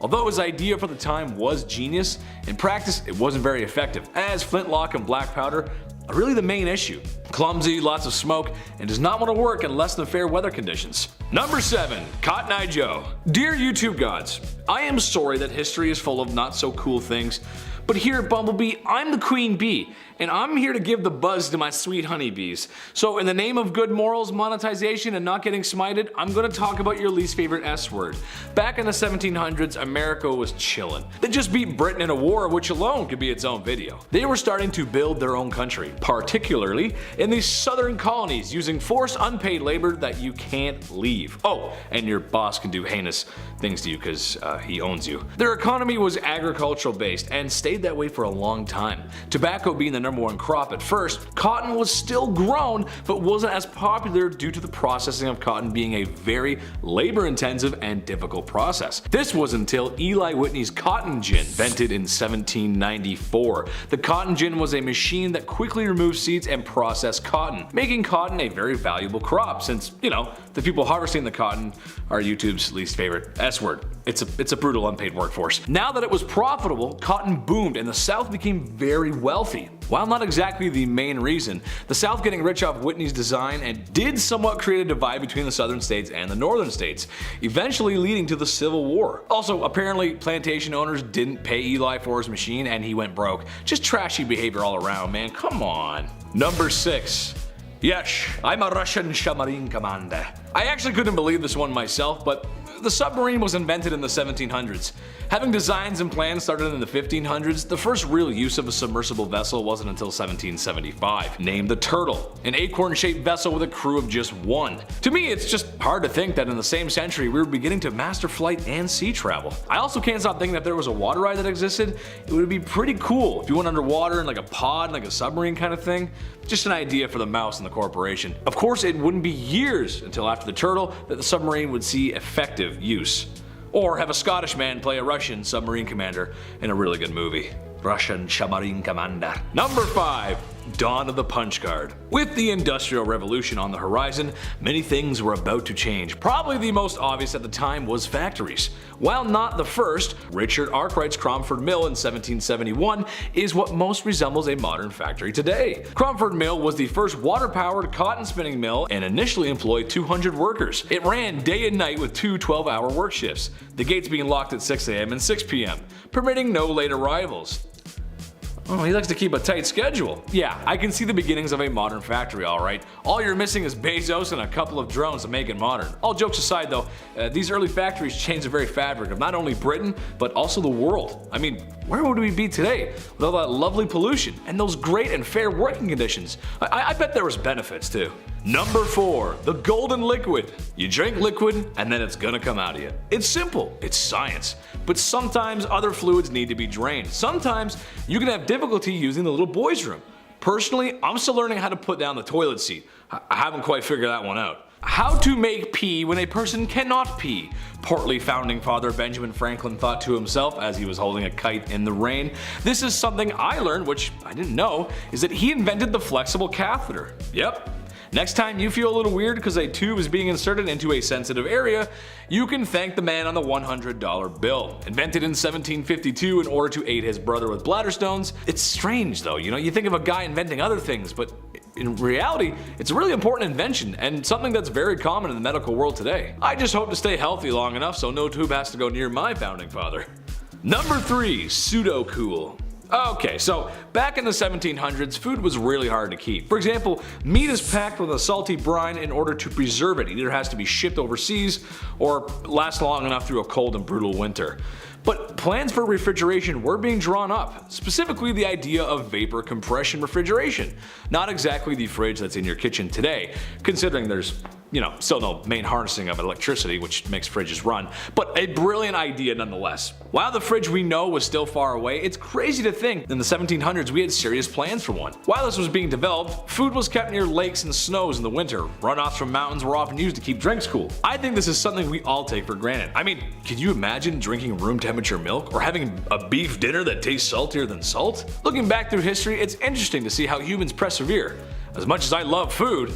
Although his idea for the time was genius, in practice it wasn't very effective, as flintlock and black powder are really the main issue. clumsy, lots of smoke, and does not want to work in less than fair weather conditions. Number 7. Cotton Eye Joe. Dear YouTube gods, I am sorry that history is full of not so cool things, but here at BumbleBee, I'm the queen bee, and I'm here to give the buzz to my sweet honeybees. So in the name of good morals, monetization, and not getting smited, I'm gonna talk about your least favorite S word. Back in the 1700s, America was chillin'. They just beat Britain in a war, which alone could be its own video. They were starting to build their own country, particularly in these southern colonies, using forced unpaid labor that you can't leave. Oh, and your boss can do heinous things to you because he owns you. Their economy was agricultural based and stayed that way for a long time. Tobacco being the number one crop at first, cotton was still grown but wasn't as popular due to the processing of cotton being a very labor intensive and difficult process. This was until Eli Whitney's cotton gin, invented in 1794. The cotton gin was a machine that quickly removed seeds and processed cotton, making cotton a very valuable crop since, you know, the people harvesting the cotton are YouTube's least favorite S word. It's a brutal unpaid workforce. Now that it was profitable, cotton boomed and the South became very wealthy. While not exactly the main reason, the South getting rich off Whitney's design and did somewhat create a divide between the southern states and the northern states, eventually leading to the Civil War. Also, apparently plantation owners didn't pay Eli for his machine and he went broke. Just trashy behavior all around, man, come on. Number 6. Yes, I'm a Russian submarine commander. I actually couldn't believe this one myself, but the submarine was invented in the 1700s. Having designs and plans started in the 1500s, the first real use of a submersible vessel wasn't until 1775, named the Turtle, an acorn-shaped vessel with a crew of just 1. To me, it's just hard to think that in the same century we were beginning to master flight and sea travel. I also can't stop thinking that if there was a water ride that existed, it would be pretty cool if you went underwater in like a pod, like a submarine kind of thing. Just an idea for the mouse and the corporation. Of course, it wouldn't be years until after the Turtle that the submarine would see effective use. Or have a Scottish man play a Russian submarine commander in a really good movie. Russian submarine commander. Number 5. Dawn of the punch card. With the Industrial Revolution on the horizon, many things were about to change. Probably the most obvious at the time was factories. While not the first, Richard Arkwright's Cromford Mill in 1771 is what most resembles a modern factory today. Cromford Mill was the first water-powered cotton spinning mill and initially employed 200 workers. It ran day and night with 2 12-hour work shifts, the gates being locked at 6 a.m. and 6 p.m., permitting no late arrivals. Oh, he likes to keep a tight schedule. Yeah, I can see the beginnings of a modern factory, alright. All you're missing is Bezos and a couple of drones to make it modern. All jokes aside though, these early factories changed the very fabric of not only Britain, but also the world. I mean, where would we be today with all that lovely pollution and those great and fair working conditions? I bet there was benefits too. Number 4. The golden liquid. You drink liquid and then it's gonna come out of you. It's simple, it's science. But sometimes other fluids need to be drained. Sometimes you can have difficulty using the little boys' room. Personally, I'm still learning how to put down the toilet seat. I haven't quite figured that one out. How to make pee when a person cannot pee. Portly founding father Benjamin Franklin thought to himself as he was holding a kite in the rain. This is something I learned, which I didn't know, is that he invented the flexible catheter. Yep. Next time you feel a little weird because a tube is being inserted into a sensitive area, you can thank the man on the $100 bill. Invented in 1752 in order to aid his brother with bladder stones. It's strange though, you know, you think of a guy inventing other things, but in reality, it's a really important invention and something that's very common in the medical world today. I just hope to stay healthy long enough so no tube has to go near my founding father. Number 3. Pseudocool. Okay, so back in the 1700s, food was really hard to keep. For example, meat is packed with a salty brine in order to preserve it. It either has to be shipped overseas or last long enough through a cold and brutal winter. But plans for refrigeration were being drawn up, specifically the idea of vapor compression refrigeration. Not exactly the fridge that's in your kitchen today, considering there's, you know, still no main harnessing of electricity, which makes fridges run, but a brilliant idea nonetheless. While the fridge we know was still far away, it's crazy to think in the 1700s we had serious plans for one. While this was being developed, food was kept near lakes and snows in the winter. Runoffs from mountains were often used to keep drinks cool. I think this is something we all take for granted. I mean, could you imagine drinking room temperature milk or having a beef dinner that tastes saltier than salt? Looking back through history, it's interesting to see how humans persevere. As much as I love food,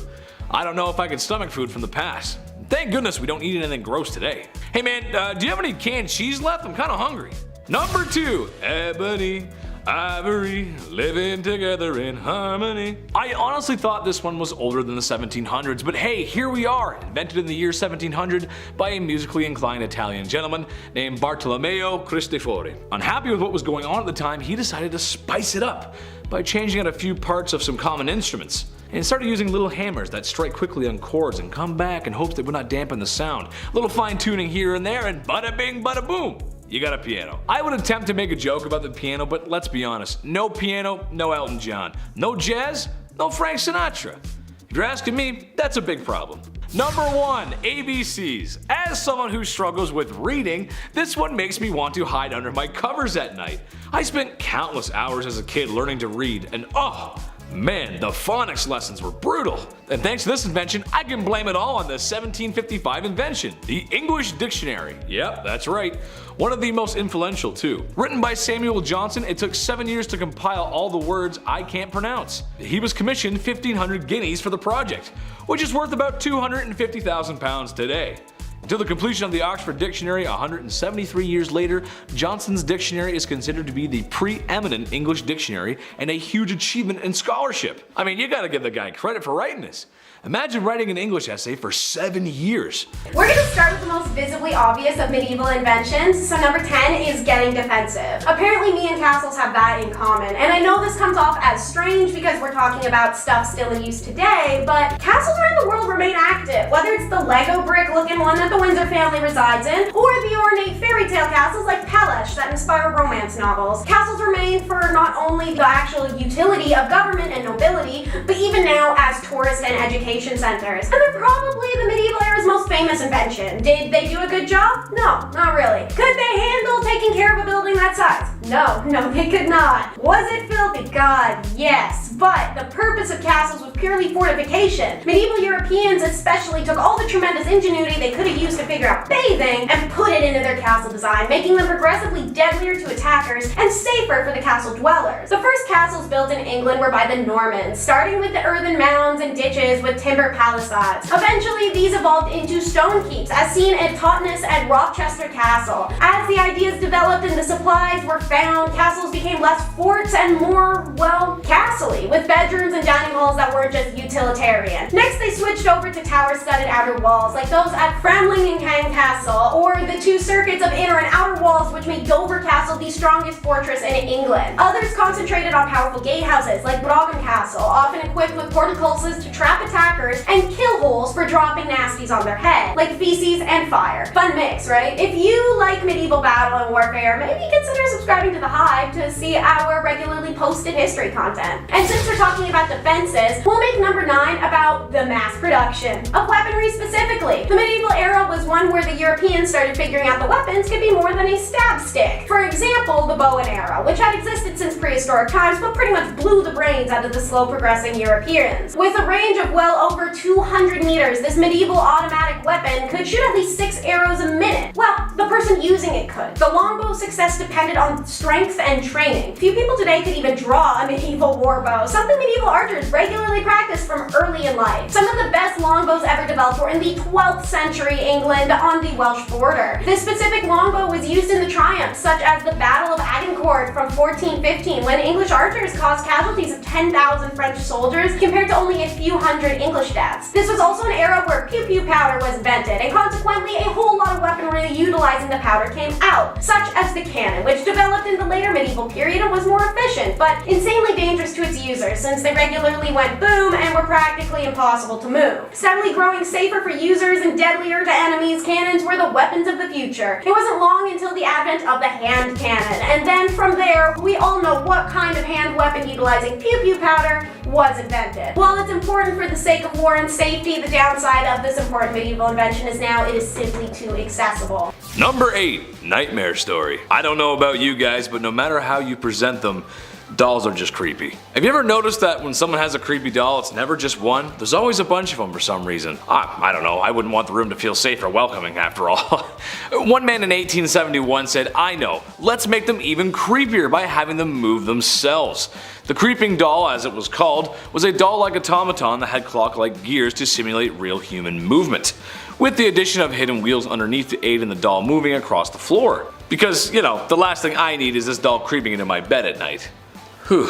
I don't know if I could stomach food from the past. Thank goodness we don't eat anything gross today. Hey man, do you have any canned cheese left? I'm kinda hungry. Number 2. Ebony. Ivory, living together in harmony. I honestly thought this one was older than the 1700s, but hey, here we are, invented in the year 1700 by a musically inclined Italian gentleman named Bartolomeo Cristofori. Unhappy with what was going on at the time, he decided to spice it up by changing out a few parts of some common instruments, and started using little hammers that strike quickly on chords and come back in hopes they would not dampen the sound. A little fine tuning here and there, and bada bing bada boom, you got a piano. I would attempt to make a joke about the piano, but let's be honest, no piano, no Elton John. No jazz, no Frank Sinatra. If you're asking me, that's a big problem. Number 1, ABCs. As someone who struggles with reading, this one makes me want to hide under my covers at night. I spent countless hours as a kid learning to read, and oh, man, the phonics lessons were brutal. And thanks to this invention, I can blame it all on the 1755 invention, the English Dictionary. Yep, that's right. One of the most influential too. Written by Samuel Johnson, it took 7 years to compile all the words I can't pronounce. He was commissioned 1,500 guineas for the project, which is worth about £250,000 today. Until the completion of the Oxford Dictionary 173 years later, Johnson's dictionary is considered to be the preeminent English dictionary and a huge achievement in scholarship. I mean, you gotta give the guy credit for writing this. Imagine writing an English essay for 7 years. We're going to start with the most visibly obvious of medieval inventions. So number 10 is getting defensive. Apparently me and castles have that in common. And I know this comes off as strange because we're talking about stuff still in use today, but castles around the world remain active. Whether it's the Lego brick looking one that the Windsor family resides in, or the ornate fairy tale castles like Pellesh that inspire romance novels. Castles remain for not only the actual utility of government and nobility, but even now as tourist and education centers. And they're probably the medieval era's most famous invention. Did they do a good job? No, not really. Could they handle taking care of a building that size? No, they could not. Was it filthy? God, yes. But the purpose of castles was purely fortification. Medieval Europeans especially took all the tremendous ingenuity they could have used to figure out bathing and put it into their castle design, making them progressively deadlier to attackers and safer for the castle dwellers. The first castles built in England were by the Normans, starting with the earthen mounds and ditches with timber palisades. Eventually, these evolved into stone keeps, as seen at Totnes and Rochester Castle. As the ideas developed and the supplies were found, castles became less forts and more, well, castle-y, with bedrooms and dining halls that weren't just utilitarian. Next, they switched over to tower-studded outer walls, like those at Framlingham Castle, or the 2 circuits of inner and outer walls which made Dover Castle the strongest fortress in England. Others concentrated on powerful gatehouses, like Brougham Castle, often equipped with portcullises to trap attackers and kill holes for dropping nasties on their head, like feces and fire. Fun mix, right? If you like medieval battle and warfare, maybe consider subscribing to The Hive to see our regularly posted history content. And since we're talking about defenses, we'll make number 9 about the mass production of weaponry specifically. The medieval era was one where the Europeans started figuring out the weapons could be more than a stab stick. For example, the bow and arrow, which had existed since prehistoric times but pretty much blew the brains out of the slow progressing Europeans. With a range of well over 200 meters, this medieval automatic weapon could shoot at least 6 arrows a minute. Well, the person using it could. The longbow's success depended on strength and training. Few people today could even draw a medieval warbow, something medieval archers regularly practiced from early in life. Some of the best longbows ever developed were in the 12th century England on the Welsh border. This specific longbow was used in the triumphs, such as the Battle of Agincourt from 1415, when English archers caused casualties of 10,000 French soldiers compared to only a few hundred English deaths. This was also an era where pew-pew powder was invented, and consequently a whole lot of weaponry utilizing the powder came out, such as the cannon, which developed in the later medieval period and was more efficient, but insanely dangerous to its users since they regularly went boom and were practically impossible to move. Steadily growing safer for users and deadlier to enemies, cannons were the weapons of the future. It wasn't long until the advent of the hand cannon, and then from there, we all know what kind of hand weapon utilizing pew-pew powder was invented. While it's important for the sake of war and safety, the downside of this important medieval invention is now it is simply too accessible. Number 8, Nightmare Story. I don't know about you guys, but no matter how you present them, dolls are just creepy. Have you ever noticed that when someone has a creepy doll, it's never just one? There's always a bunch of them for some reason. I don't know, I wouldn't want the room to feel safe or welcoming after all. One man in 1871 said, "I know, let's make them even creepier by having them move themselves." The creeping doll, as it was called, was a doll-like automaton that had clock-like gears to simulate real human movement, with the addition of hidden wheels underneath to aid in the doll moving across the floor. Because, you know, the last thing I need is this doll creeping into my bed at night. Whew.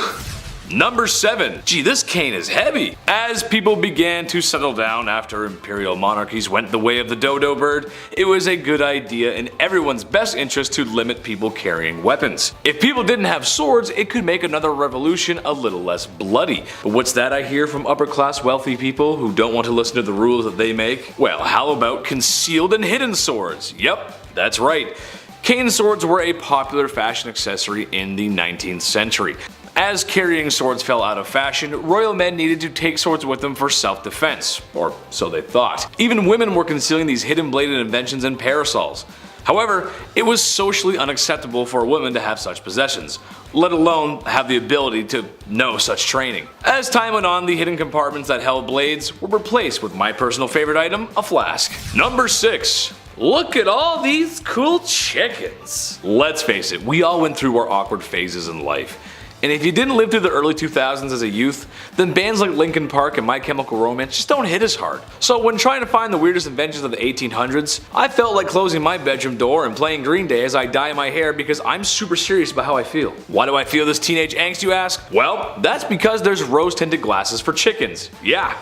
Number 7. Gee, this cane is heavy. As people began to settle down after imperial monarchies went the way of the dodo bird, it was a good idea in everyone's best interest to limit people carrying weapons. If people didn't have swords, it could make another revolution a little less bloody. But what's that I hear from upper class wealthy people who don't want to listen to the rules that they make? Well, how about concealed and hidden swords? Yep, that's right. Cane swords were a popular fashion accessory in the 19th century. As carrying swords fell out of fashion, royal men needed to take swords with them for self-defense, or so they thought. Even women were concealing these hidden bladed inventions in parasols. However, it was socially unacceptable for a woman to have such possessions, let alone have the ability to know such training. As time went on, the hidden compartments that held blades were replaced with my personal favorite item, a flask. Number 6. Look at all these cool chickens. Let's face it, we all went through our awkward phases in life. And if you didn't live through the early 2000s as a youth, then bands like Linkin Park and My Chemical Romance just don't hit as hard. So when trying to find the weirdest inventions of the 1800s, I felt like closing my bedroom door and playing Green Day as I dye my hair because I'm super serious about how I feel. Why do I feel this teenage angst, you ask? Well, that's because there's rose-tinted glasses for chickens. Yeah,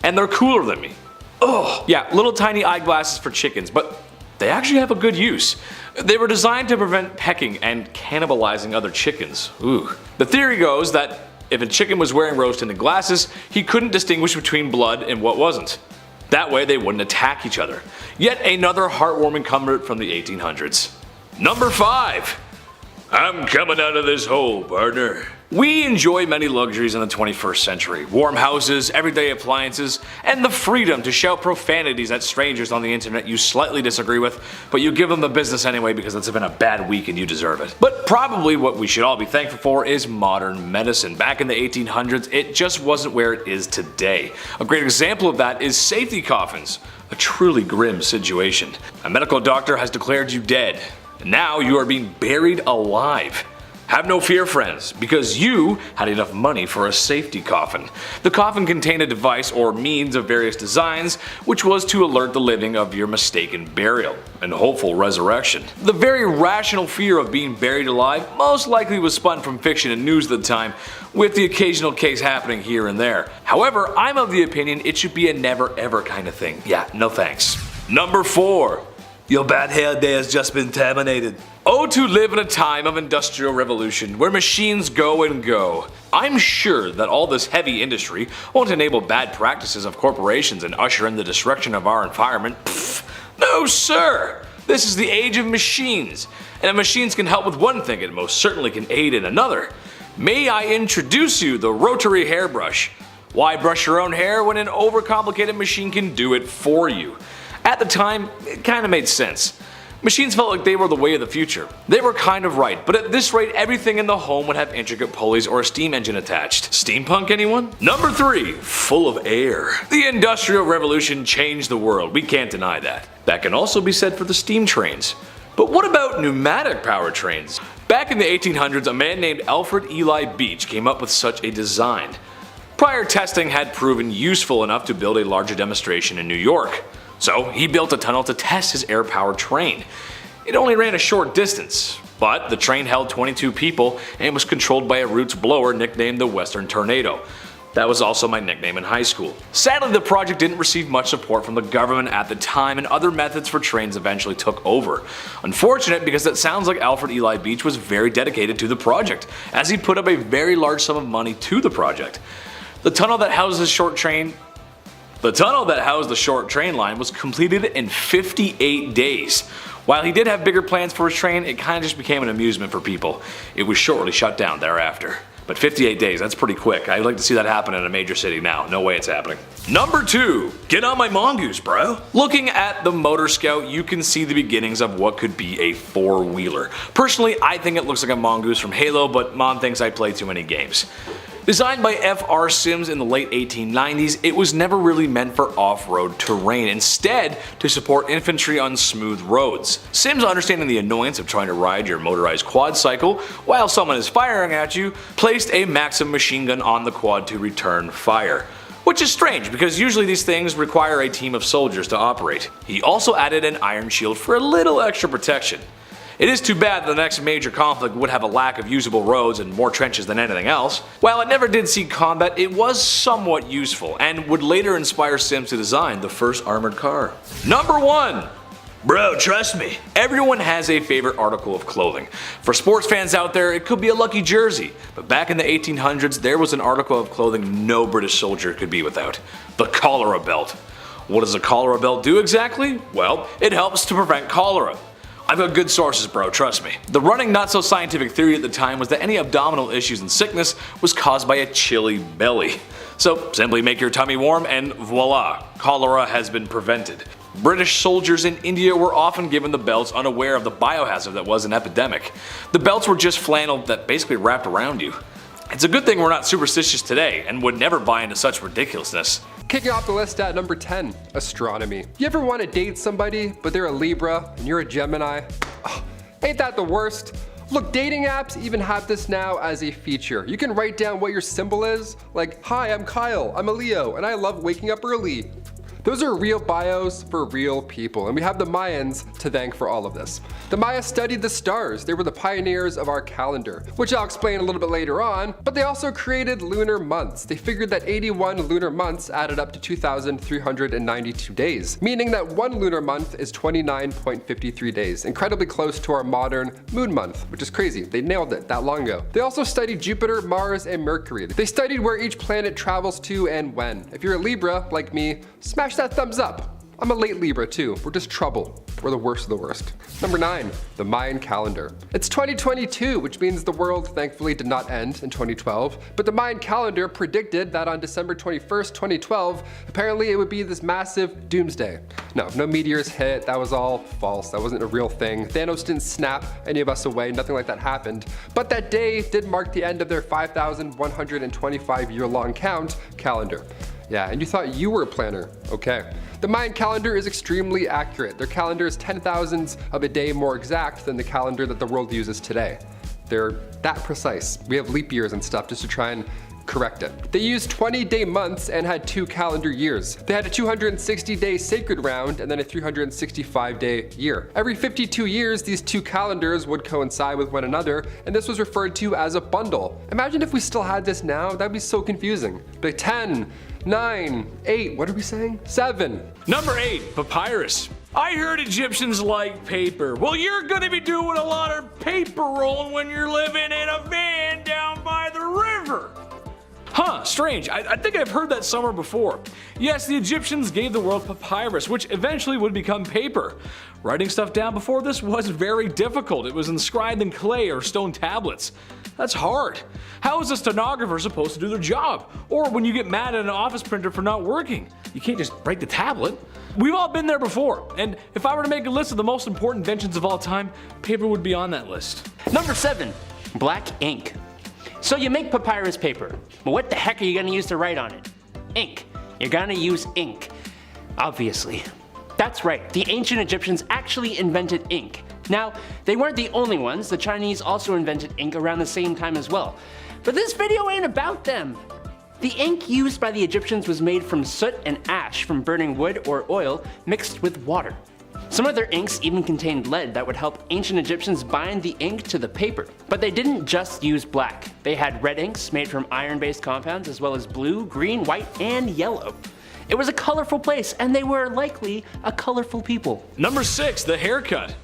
and they're cooler than me. Ugh. Yeah, little tiny eyeglasses for chickens, but they actually have a good use. They were designed to prevent pecking and cannibalizing other chickens. Ooh. The theory goes that if a chicken was wearing rose-tinted glasses, he couldn't distinguish between blood and what wasn't. That way they wouldn't attack each other. Yet another heartwarming comfort from the 1800s. Number 5. I'm coming out of this hole, partner. We enjoy many luxuries in the 21st century. Warm houses, everyday appliances, and the freedom to shout profanities at strangers on the internet you slightly disagree with, but you give them the business anyway because it's been a bad week and you deserve it. But probably what we should all be thankful for is modern medicine. Back in the 1800s, it just wasn't where it is today. A great example of that is safety coffins. A truly grim situation. A medical doctor has declared you dead. Now you are being buried alive. Have no fear, friends, because you had enough money for a safety coffin. The coffin contained a device or means of various designs, which was to alert the living of your mistaken burial and hopeful resurrection. The very rational fear of being buried alive most likely was spun from fiction and news at the time, with the occasional case happening here and there. However, I'm of the opinion it should be a never ever kind of thing. Yeah, no thanks. Number 4. Your bad hair day has just been terminated. Oh, to live in a time of industrial revolution where machines go and go. I'm sure that all this heavy industry won't enable bad practices of corporations and usher in the destruction of our environment. Pfft, no sir! This is the age of machines, and if machines can help with one thing, it most certainly can aid in another. May I introduce you the Rotary Hairbrush? Why brush your own hair when an overcomplicated machine can do it for you? At the time, it kinda made sense. Machines felt like they were the way of the future. They were kind of right, but at this rate everything in the home would have intricate pulleys or a steam engine attached. Steampunk, anyone? Number 3. Full of air. The Industrial Revolution changed the world, we can't deny that. That can also be said for the steam trains. But what about pneumatic power trains? Back in the 1800s, a man named Alfred Eli Beach came up with such a design. Prior testing had proven useful enough to build a larger demonstration in New York. So he built a tunnel to test his air-powered train. It only ran a short distance, but the train held 22 people and was controlled by a roots blower nicknamed the Western Tornado. That was also my nickname in high school. Sadly, the project didn't receive much support from the government at the time, and other methods for trains eventually took over. Unfortunate, because it sounds like Alfred Eli Beach was very dedicated to the project, as he put up a very large sum of money to the project. The tunnel that housed the short train line was completed in 58 days. While he did have bigger plans for his train, it kinda just became an amusement for people. It was shortly shut down thereafter. But 58 days, that's pretty quick. I'd like to see that happen in a major city now. No way it's happening. Number 2. Get on my mongoose, bro. Looking at the Motor Scout, you can see the beginnings of what could be a 4-wheeler. Personally, I think it looks like a mongoose from Halo, but Mom thinks I play too many games. Designed by F.R. Sims in the late 1890s, it was never really meant for off-road terrain, instead to support infantry on smooth roads. Sims, understanding the annoyance of trying to ride your motorized quad cycle while someone is firing at you, placed a Maxim machine gun on the quad to return fire. Which is strange, because usually these things require a team of soldiers to operate. He also added an iron shield for a little extra protection. It is too bad that the next major conflict would have a lack of usable roads and more trenches than anything else. While it never did see combat, it was somewhat useful, and would later inspire Sims to design the first armored car. Number 1. Bro, trust me. Everyone has a favorite article of clothing. For sports fans out there, it could be a lucky jersey, but back in the 1800s, there was an article of clothing no British soldier could be without: the cholera belt. What does a cholera belt do exactly? Well, it helps to prevent cholera. I've got good sources, bro, trust me. The running not so scientific theory at the time was that any abdominal issues and sickness was caused by a chilly belly. So simply make your tummy warm and voila, cholera has been prevented. British soldiers in India were often given the belts unaware of the biohazard that was an epidemic. The belts were just flannel that basically wrapped around you. It's a good thing we're not superstitious today and would never buy into such ridiculousness. Kicking off the list at number 10, astronomy. You ever want to date somebody, but they're a Libra and you're a Gemini? Oh, ain't that the worst? Look, dating apps even have this now as a feature. You can write down what your symbol is, like, hi, I'm Kyle, I'm a Leo, and I love waking up early. Those are real bios for real people, and we have the Mayans to thank for all of this. The Maya studied the stars. They were the pioneers of our calendar, which I'll explain a little bit later on, but they also created lunar months. They figured that 81 lunar months added up to 2,392 days, meaning that one lunar month is 29.53 days, incredibly close to our modern moon month, which is crazy. They nailed it that long ago. They also studied Jupiter, Mars, and Mercury. They studied where each planet travels to and when. If you're a Libra, like me, smash that thumbs up. I'm a late Libra too. We're just trouble. We're the worst of the worst. Number 9, the Mayan calendar. It's 2022, which means the world thankfully did not end in 2012, but the Mayan calendar predicted that on December 21st, 2012, apparently it would be this massive doomsday. No meteors hit, that was all false, that wasn't a real thing. Thanos didn't snap any of us away, nothing like that happened. But that day did mark the end of their 5,125 year-long calendar. Yeah, and you thought you were a planner. Okay. The Mayan calendar is extremely accurate. Their calendar is 10,000ths of a day more exact than the calendar that the world uses today. They're that precise. We have leap years and stuff just to try and correct it. They used 20-day months and had 2 calendar years. They had a 260-day sacred round and then a 365-day year. Every 52 years, these 2 calendars would coincide with one another, and this was referred to as a bundle. Imagine if we still had this now, that'd be so confusing. Like 10, 9, 8, what are we saying? 7. Number 8, papyrus. I heard Egyptians like paper. Well, you're gonna be doing a lot of paper rolling when you're living in a van down by the river. Huh, strange. I think I've heard that somewhere before. Yes, the Egyptians gave the world papyrus, which eventually would become paper. Writing stuff down before this was very difficult. It was inscribed in clay or stone tablets. That's hard. How is a stenographer supposed to do their job? Or when you get mad at an office printer for not working, you can't just break the tablet. We've all been there before, and if I were to make a list of the most important inventions of all time, paper would be on that list. Number 7, black ink. So you make papyrus paper, but what the heck are you gonna use to write on it? Ink. You're gonna use ink. Obviously. That's right, the ancient Egyptians actually invented ink. Now, they weren't the only ones, the Chinese also invented ink around the same time as well. But this video ain't about them. The ink used by the Egyptians was made from soot and ash from burning wood or oil mixed with water. Some of their inks even contained lead that would help ancient Egyptians bind the ink to the paper. But they didn't just use black. They had red inks made from iron-based compounds as well as blue, green, white, and yellow. It was a colorful place, and they were likely a colorful people. Number 6, the haircut.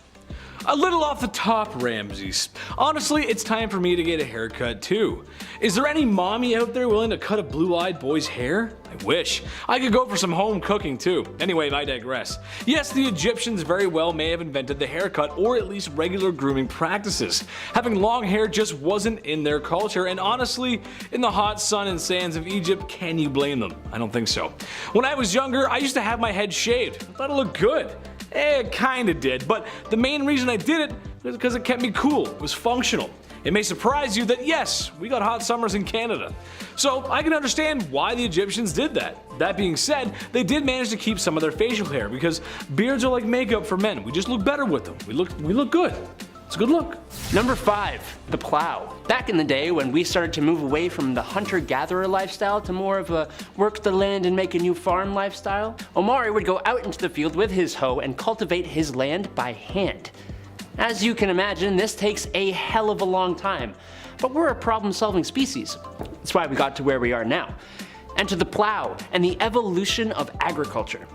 A little off the top, Ramses. Honestly, it's time for me to get a haircut too. Is there any mommy out there willing to cut a blue-eyed boy's hair? I wish. I could go for some home cooking too. Anyway, I digress. Yes, the Egyptians very well may have invented the haircut or at least regular grooming practices. Having long hair just wasn't in their culture, and honestly, in the hot sun and sands of Egypt, can you blame them? I don't think so. When I was younger, I used to have my head shaved. I thought it looked good. It kinda did, but the main reason I did it was because it kept me cool. It was functional. It may surprise you that yes, we got hot summers in Canada. So I can understand why the Egyptians did that. That being said, they did manage to keep some of their facial hair because beards are like makeup for men. We just look better with them. We look good. It's a good look. Number 5, the plow. Back in the day when we started to move away from the hunter-gatherer lifestyle to more of a work the land and make a new farm lifestyle, Omari would go out into the field with his hoe and cultivate his land by hand. As you can imagine, this takes a hell of a long time, but we're a problem-solving species. That's why we got to where we are now. Enter the plow and the evolution of agriculture.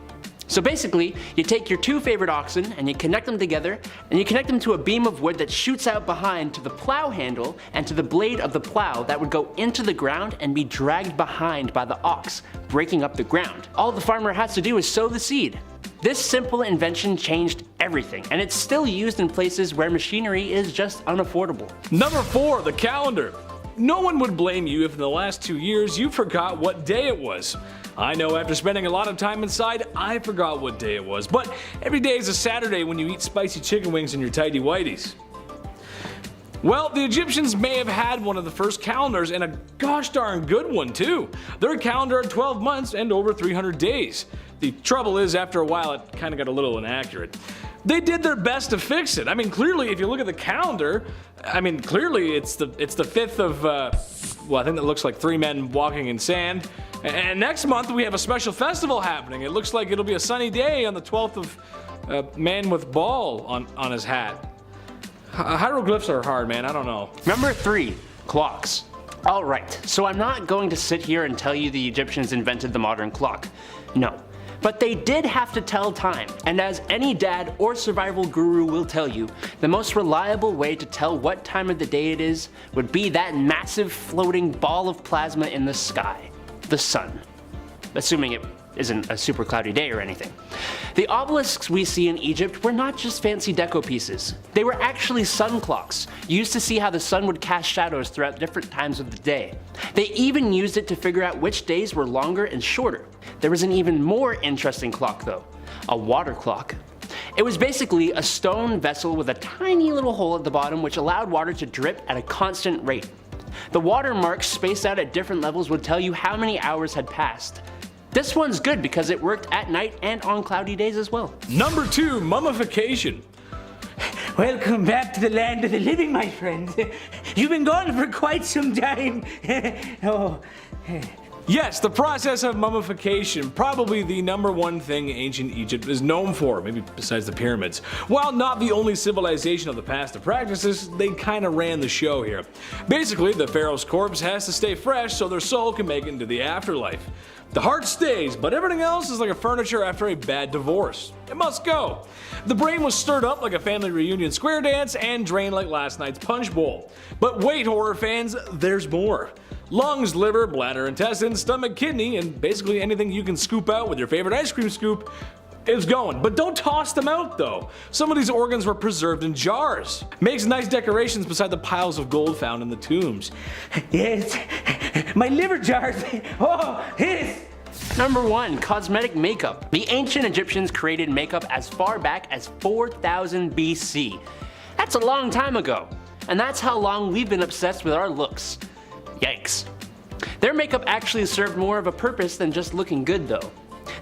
So basically, you take your two favorite oxen and you connect them together, and you connect them to a beam of wood that shoots out behind to the plow handle and to the blade of the plow that would go into the ground and be dragged behind by the ox, breaking up the ground. All the farmer has to do is sow the seed. This simple invention changed everything, and it's still used in places where machinery is just unaffordable. Number 4, the calendar. No one would blame you if in the last 2 years you forgot what day it was. I know after spending a lot of time inside, I forgot what day it was, but every day is a Saturday when you eat spicy chicken wings in your tidy whities. Well, the Egyptians may have had one of the first calendars, and a gosh darn good one too. Their calendar had 12 months and over 300 days. The trouble is, after a while, it kind of got a little inaccurate. They did their best to fix it. I mean, clearly, if you look at the calendar, clearly it's the 5th of, well, I think that looks like 3 men walking in sand. And next month we have a special festival happening. It looks like it'll be a sunny day on the 12th of man with ball on his hat. Hieroglyphs are hard, man. I don't know. Number 3, clocks. Alright, so I'm not going to sit here and tell you the Egyptians invented the modern clock. No. But they did have to tell time, and as any dad or survival guru will tell you, the most reliable way to tell what time of the day it is would be that massive floating ball of plasma in the sky, the sun. Assuming it isn't a super cloudy day or anything. The obelisks we see in Egypt were not just fancy deco pieces. They were actually sun clocks, used to see how the sun would cast shadows throughout different times of the day. They even used it to figure out which days were longer and shorter. There was an even more interesting clock though, a water clock. It was basically a stone vessel with a tiny little hole at the bottom which allowed water to drip at a constant rate. The water marks spaced out at different levels would tell you how many hours had passed. This one's good because it worked at night and on cloudy days as well. Number 2, mummification. Welcome back to the land of the living, my friend. You've been gone for quite some time. Oh. Yes, the process of mummification, probably the number one thing ancient Egypt is known for, maybe besides the pyramids. While not the only civilization of the past to practice this, they kinda ran the show here. Basically, the pharaoh's corpse has to stay fresh so their soul can make it into the afterlife. The heart stays, but everything else is like a furniture after a bad divorce. It must go. The brain was stirred up like a family reunion square dance and drained like last night's punch bowl. But wait, horror fans, there's more. Lungs, liver, bladder, intestines, stomach, kidney, and basically anything you can scoop out with your favorite ice cream scoop is going. But don't toss them out though. Some of these organs were preserved in jars. Makes nice decorations beside the piles of gold found in the tombs. Yes, my liver jars. Oh, yes. Number 1, cosmetic makeup. The ancient Egyptians created makeup as far back as 4000 BC. That's a long time ago. And that's how long we've been obsessed with our looks. Yikes. Their makeup actually served more of a purpose than just looking good though.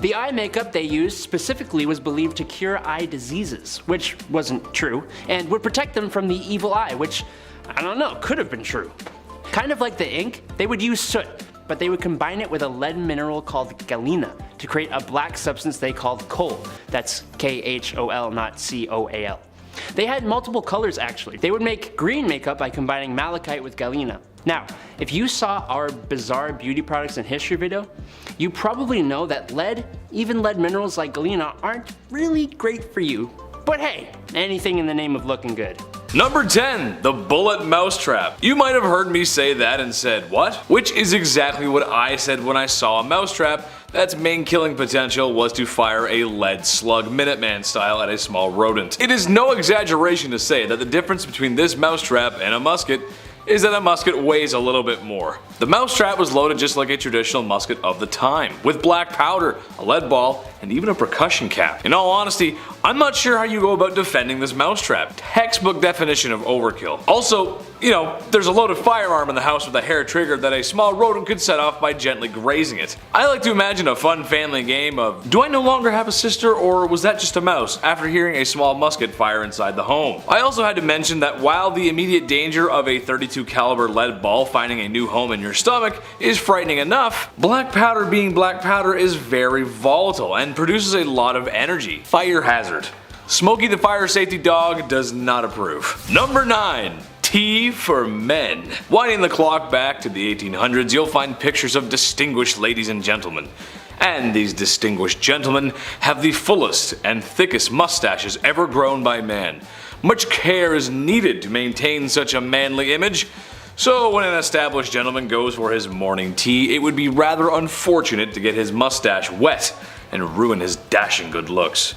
The eye makeup they used specifically was believed to cure eye diseases, which wasn't true, and would protect them from the evil eye, which, I don't know, could have been true. Kind of like the ink, they would use soot, but they would combine it with a lead mineral called galena to create a black substance they called coal. That's K-H-O-L, not C-O-A-L. They had multiple colors actually. They would make green makeup by combining malachite with galena. Now, if you saw our bizarre beauty products and history video, you probably know that lead, even lead minerals like galena, aren't really great for you. But hey, anything in the name of looking good. Number 10, the bullet mousetrap. You might have heard me say that and said, what? Which is exactly what I said when I saw a mousetrap that's main killing potential was to fire a lead slug Minuteman style at a small rodent. It is no exaggeration to say that the difference between this mousetrap and a musket is that a musket weighs a little bit more. The mousetrap was loaded just like a traditional musket of the time, with black powder, a lead ball, and even a percussion cap. In all honesty, I'm not sure how you go about defending this mousetrap. Textbook definition of overkill. Also, you know, there's a loaded firearm in the house with a hair trigger that a small rodent could set off by gently grazing it. I like to imagine a fun family game of, do I no longer have a sister or was that just a mouse, after hearing a small musket fire inside the home. I also had to mention that while the immediate danger of a .32 caliber lead ball finding a new home in your stomach is frightening enough, black powder being black powder is very volatile and produces a lot of energy. Fire hazard. Smokey the fire safety dog does not approve. Number 9. Tea for men. Winding the clock back to the 1800s, you'll find pictures of distinguished ladies and gentlemen. And these distinguished gentlemen have the fullest and thickest mustaches ever grown by man. Much care is needed to maintain such a manly image. So when an established gentleman goes for his morning tea, it would be rather unfortunate to get his mustache wet and ruin his dashing good looks.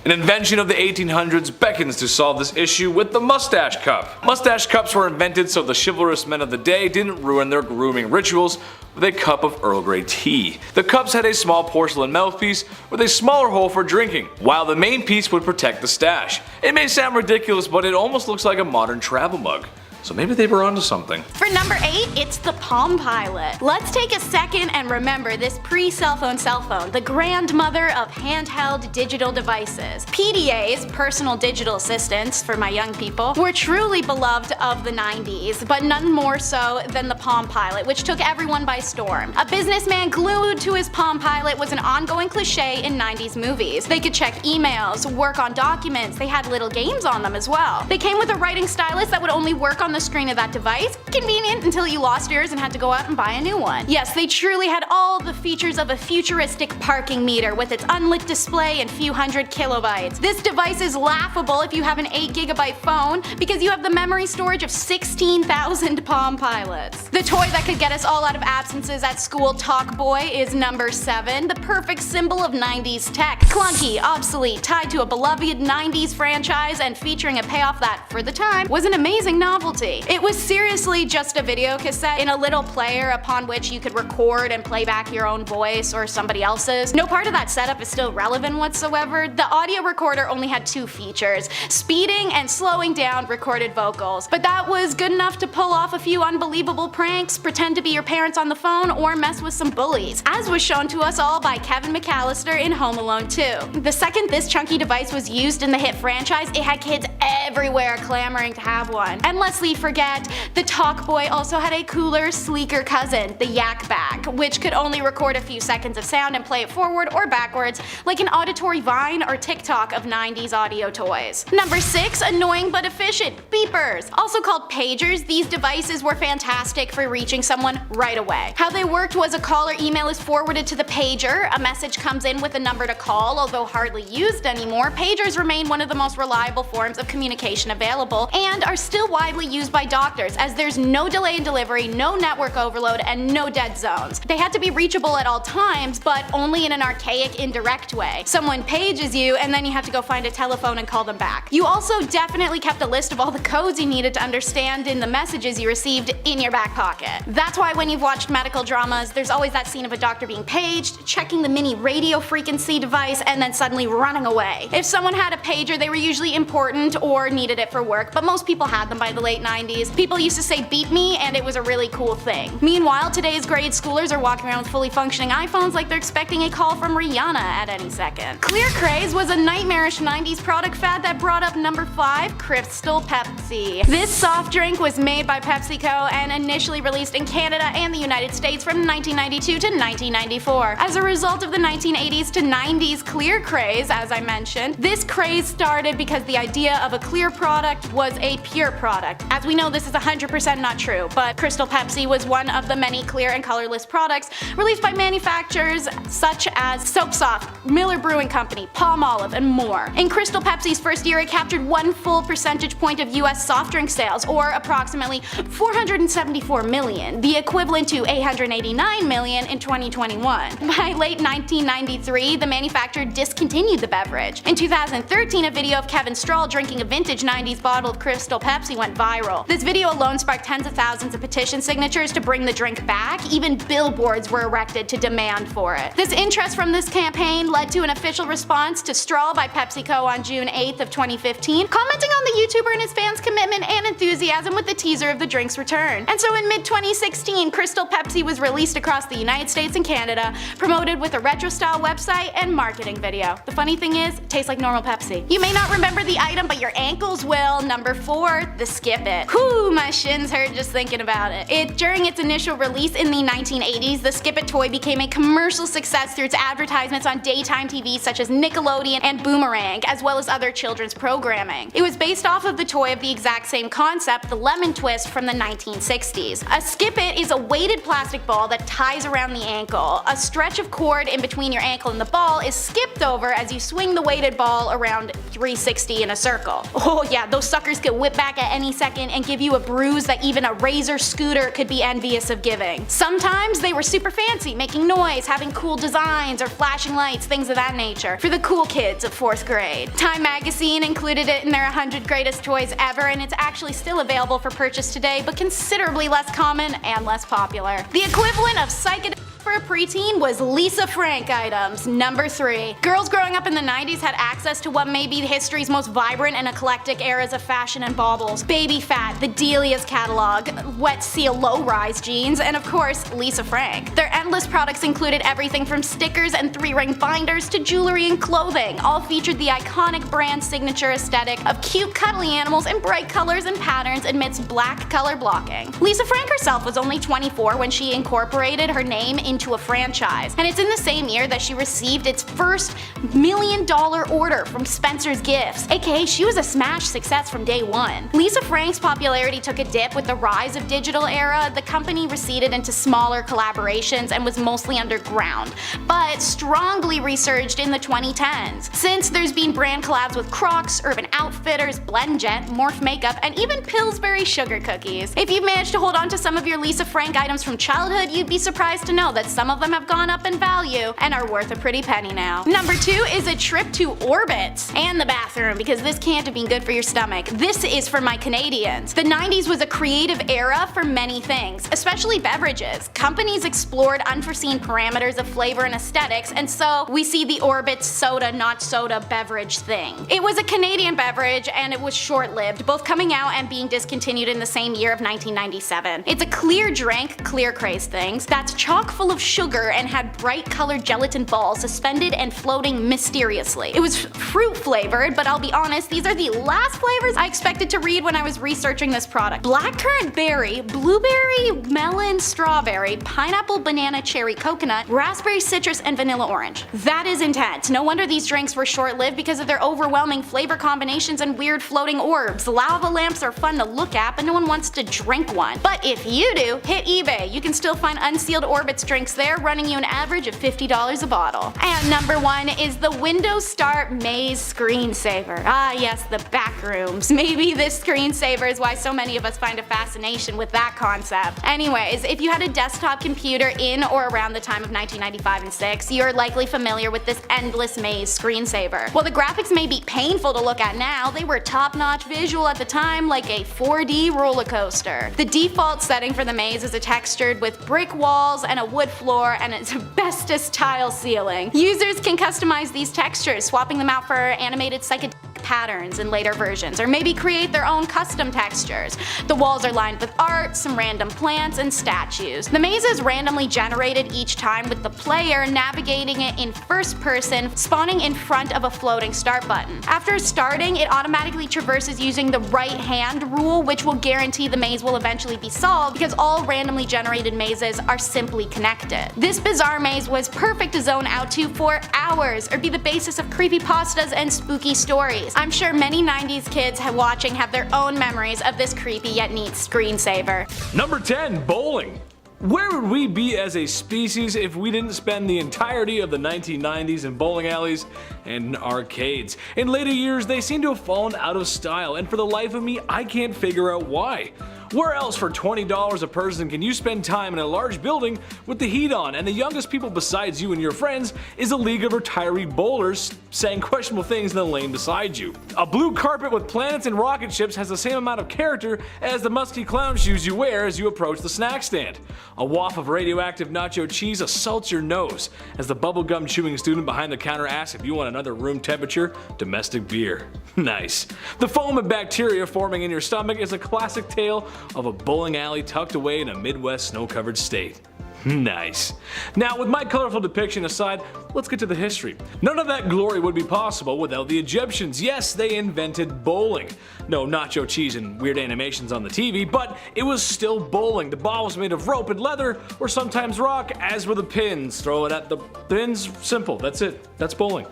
An invention of the 1800s beckons to solve this issue with the mustache cup. Mustache cups were invented so the chivalrous men of the day didn't ruin their grooming rituals with a cup of Earl Grey tea. The cups had a small porcelain mouthpiece with a smaller hole for drinking, while the main piece would protect the stash. It may sound ridiculous, but it almost looks like a modern travel mug. So maybe they were onto something. For number 8, it's the Palm Pilot. Let's take a second and remember this pre-cell phone, the grandmother of handheld digital devices. PDAs, personal digital assistants for my young people, were truly beloved of the 90s, but none more so than the Palm Pilot, which took everyone by storm. A businessman glued to his Palm Pilot was an ongoing cliche in 90s movies. They could check emails, work on documents, they had little games on them as well. They came with a writing stylus that would only work on the screen of that device. Convenient until you lost yours and had to go out and buy a new one. Yes, they truly had all the features of a futuristic parking meter with its unlit display and few hundred kilobytes. This device is laughable if you have an 8GB phone because you have the memory storage of 16,000 Palm Pilots. The toy that could get us all out of absences at school, Talk Boy, is number 7, the perfect symbol of 90s tech. Clunky, obsolete, tied to a beloved 90s franchise and featuring a payoff that, for the time, was an amazing novelty. It was seriously just a video cassette in a little player upon which you could record and play back your own voice or somebody else's. No part of that setup is still relevant whatsoever. The audio recorder only had 2 features, speeding and slowing down recorded vocals. But that was good enough to pull off a few unbelievable pranks, pretend to be your parents on the phone, or mess with some bullies, as was shown to us all by Kevin McAllister in Home Alone 2. The second this chunky device was used in the hit franchise, it had kids everywhere clamoring to have one. And let's forget, the Talk Boy also had a cooler, sleeker cousin, the Yak Bag, which could only record a few seconds of sound and play it forward or backwards like an auditory Vine or TikTok of 90s audio toys. Number 6, annoying but efficient, beepers. Also called pagers, these devices were fantastic for reaching someone right away. How they worked was a call or email is forwarded to the pager, a message comes in with a number to call. Although hardly used anymore, pagers remain one of the most reliable forms of communication available and are still widely used by doctors, as there's no delay in delivery, no network overload, and no dead zones. They had to be reachable at all times, but only in an archaic, indirect way. Someone pages you, and then you have to go find a telephone and call them back. You also definitely kept a list of all the codes you needed to understand in the messages you received in your back pocket. That's why when you've watched medical dramas, there's always that scene of a doctor being paged, checking the mini radio frequency device, and then suddenly running away. If someone had a pager, they were usually important or needed it for work, but most people had them by the late 90s. People used to say beep me and it was a really cool thing. Meanwhile, today's grade schoolers are walking around with fully functioning iPhones like they're expecting a call from Rihanna at any second. Clear Craze was a nightmarish 90s product fad that brought up number 5, Crystal Pepsi. This soft drink was made by PepsiCo and initially released in Canada and the United States from 1992 to 1994. As a result of the 1980s to 90s clear craze, as I mentioned, this craze started because the idea of a clear product was a pure product. As we know, this is 100% not true, but Crystal Pepsi was one of the many clear and colorless products released by manufacturers such as Soapsoft, Miller Brewing Company, Palmolive, and more. In Crystal Pepsi's first year, it captured 1 full percentage point of US soft drink sales, or approximately 474 million, the equivalent to 889 million in 2021. By late 1993, the manufacturer discontinued the beverage. In 2013, a video of Kevin Strahl drinking a vintage 90s bottle of Crystal Pepsi went viral. This video alone sparked tens of thousands of petition signatures to bring the drink back. Even billboards were erected to demand for it. This interest from this campaign led to an official response to Strahl by PepsiCo on June 8th of 2015, commenting on the YouTuber and his fans' commitment and enthusiasm with the teaser of the drink's return. And so in mid-2016, Crystal Pepsi was released across the United States and Canada, promoted with a retro-style website and marketing video. The funny thing is, it tastes like normal Pepsi. You may not remember the item, but your ankles will. Number 4, the Skip It. Whew, my shins hurt just thinking about it. During its initial release in the 1980s, the Skip It toy became a commercial success through its advertisements on daytime TV such as Nickelodeon and Boomerang, as well as other children's programming. It was based off of the toy of the exact same concept, the Lemon Twist from the 1960s. A Skip It is a weighted plastic ball that ties around the ankle. A stretch of cord in between your ankle and the ball is skipped over as you swing the weighted ball around 360 in a circle. Oh yeah, those suckers could whip back at any second and give you a bruise that even a Razor scooter could be envious of giving. Sometimes they were super fancy, making noise, having cool designs, or flashing lights, things of that nature, for the cool kids of 4th grade. Time magazine included it in their 100 greatest toys ever, and it's actually still available for purchase today, but considerably less common and less popular. The equivalent of psychedelic for a preteen was Lisa Frank items. Number 3. Girls growing up in the 90s had access to what may be history's most vibrant and eclectic eras of fashion and baubles. Baby Fat, the Delia's catalog, Wet Seal low-rise jeans, and of course, Lisa Frank. Their endless products included everything from stickers and 3-ring binders to jewelry and clothing. All featured the iconic brand signature aesthetic of cute cuddly animals in bright colors and patterns amidst black color blocking. Lisa Frank herself was only 24 when she incorporated her name into a franchise, and it's in the same year that she received its first $1 million order from Spencer's Gifts, aka she was a smash success from day one. Lisa Frank's popularity took a dip with the rise of digital era. The company receded into smaller collaborations and was mostly underground, but strongly resurged in the 2010s. Since there's been brand collabs with Crocs, Urban Outfitters, BlendJet, Morph Makeup, and even Pillsbury sugar cookies. If you've managed to hold on to some of your Lisa Frank items from childhood, you'd be surprised to know that some of them have gone up in value and are worth a pretty penny now. Number 2 is a trip to orbit and the bathroom, because this can't have been good for your stomach. This is for my Canadians. The 90s was a creative era for many things, especially beverages. Companies explored unforeseen parameters of flavor and aesthetics, and so we see the Orbit soda not soda beverage thing. It was a Canadian beverage and it was short-lived, both coming out and being discontinued in the same year of 1997. It's a clear drink, clear craze things, that's chock full of sugar and had bright colored gelatin balls suspended and floating mysteriously. It was fruit flavored, but I'll be honest, these are the last flavors I expected to read when I was researching this product. Blackcurrant berry, blueberry, melon, strawberry, pineapple, banana, cherry, coconut, raspberry, citrus, and vanilla orange. That is intense. No wonder these drinks were short-lived because of their overwhelming flavor combinations and weird floating orbs. Lava lamps are fun to look at, but no one wants to drink one. But if you do, hit eBay. You can still find unsealed Orbit's drinks there, running you an average of $50 a bottle. And number 1 is the Windows Start Maze Screensaver. Ah yes, the back rooms. Maybe this screensaver is why so many of us find a fascination with that concept. Anyways, if you had a desktop computer in or around the time of 1995 and 6, you're likely familiar with this endless maze screensaver. While the graphics may be painful to look at now, they were top-notch visual at the time, like a 4D roller coaster. The default setting for the maze is a textured with brick walls and a wood floor and its asbestos tile ceiling. Users can customize these textures, swapping them out for animated psychedelic patterns in later versions, or maybe create their own custom textures. The walls are lined with art, some random plants, and statues. The maze is randomly generated each time, with the player navigating it in first person, spawning in front of a floating start button. After starting, it automatically traverses using the right hand rule, which will guarantee the maze will eventually be solved because all randomly generated mazes are simply connected. This bizarre maze was perfect to zone out to for hours, or be the basis of creepypastas and spooky stories. I'm sure many 90s kids watching have their own memories of this creepy yet neat screensaver. Number 10, bowling. Where would we be as a species if we didn't spend the entirety of the 1990s in bowling alleys and arcades? In later years, they seem to have fallen out of style, and for the life of me, I can't figure out why. Where else for $20 a person can you spend time in a large building with the heat on and the youngest people besides you and your friends is a league of retiree bowlers saying questionable things in the lane beside you? A blue carpet with planets and rocket ships has the same amount of character as the musky clown shoes you wear as you approach the snack stand. A waft of radioactive nacho cheese assaults your nose as the bubblegum chewing student behind the counter asks if you want another room temperature domestic beer. Nice. The foam and bacteria forming in your stomach is a classic tale of a bowling alley tucked away in a Midwest snow-covered state. Nice. Now, with my colorful depiction aside, let's get to the history. None of that glory would be possible without the Egyptians. Yes, they invented bowling. No nacho cheese and weird animations on the TV, but it was still bowling. The ball was made of rope and leather, or sometimes rock, as were the pins. Throw it at the pins, simple, that's it. That's bowling.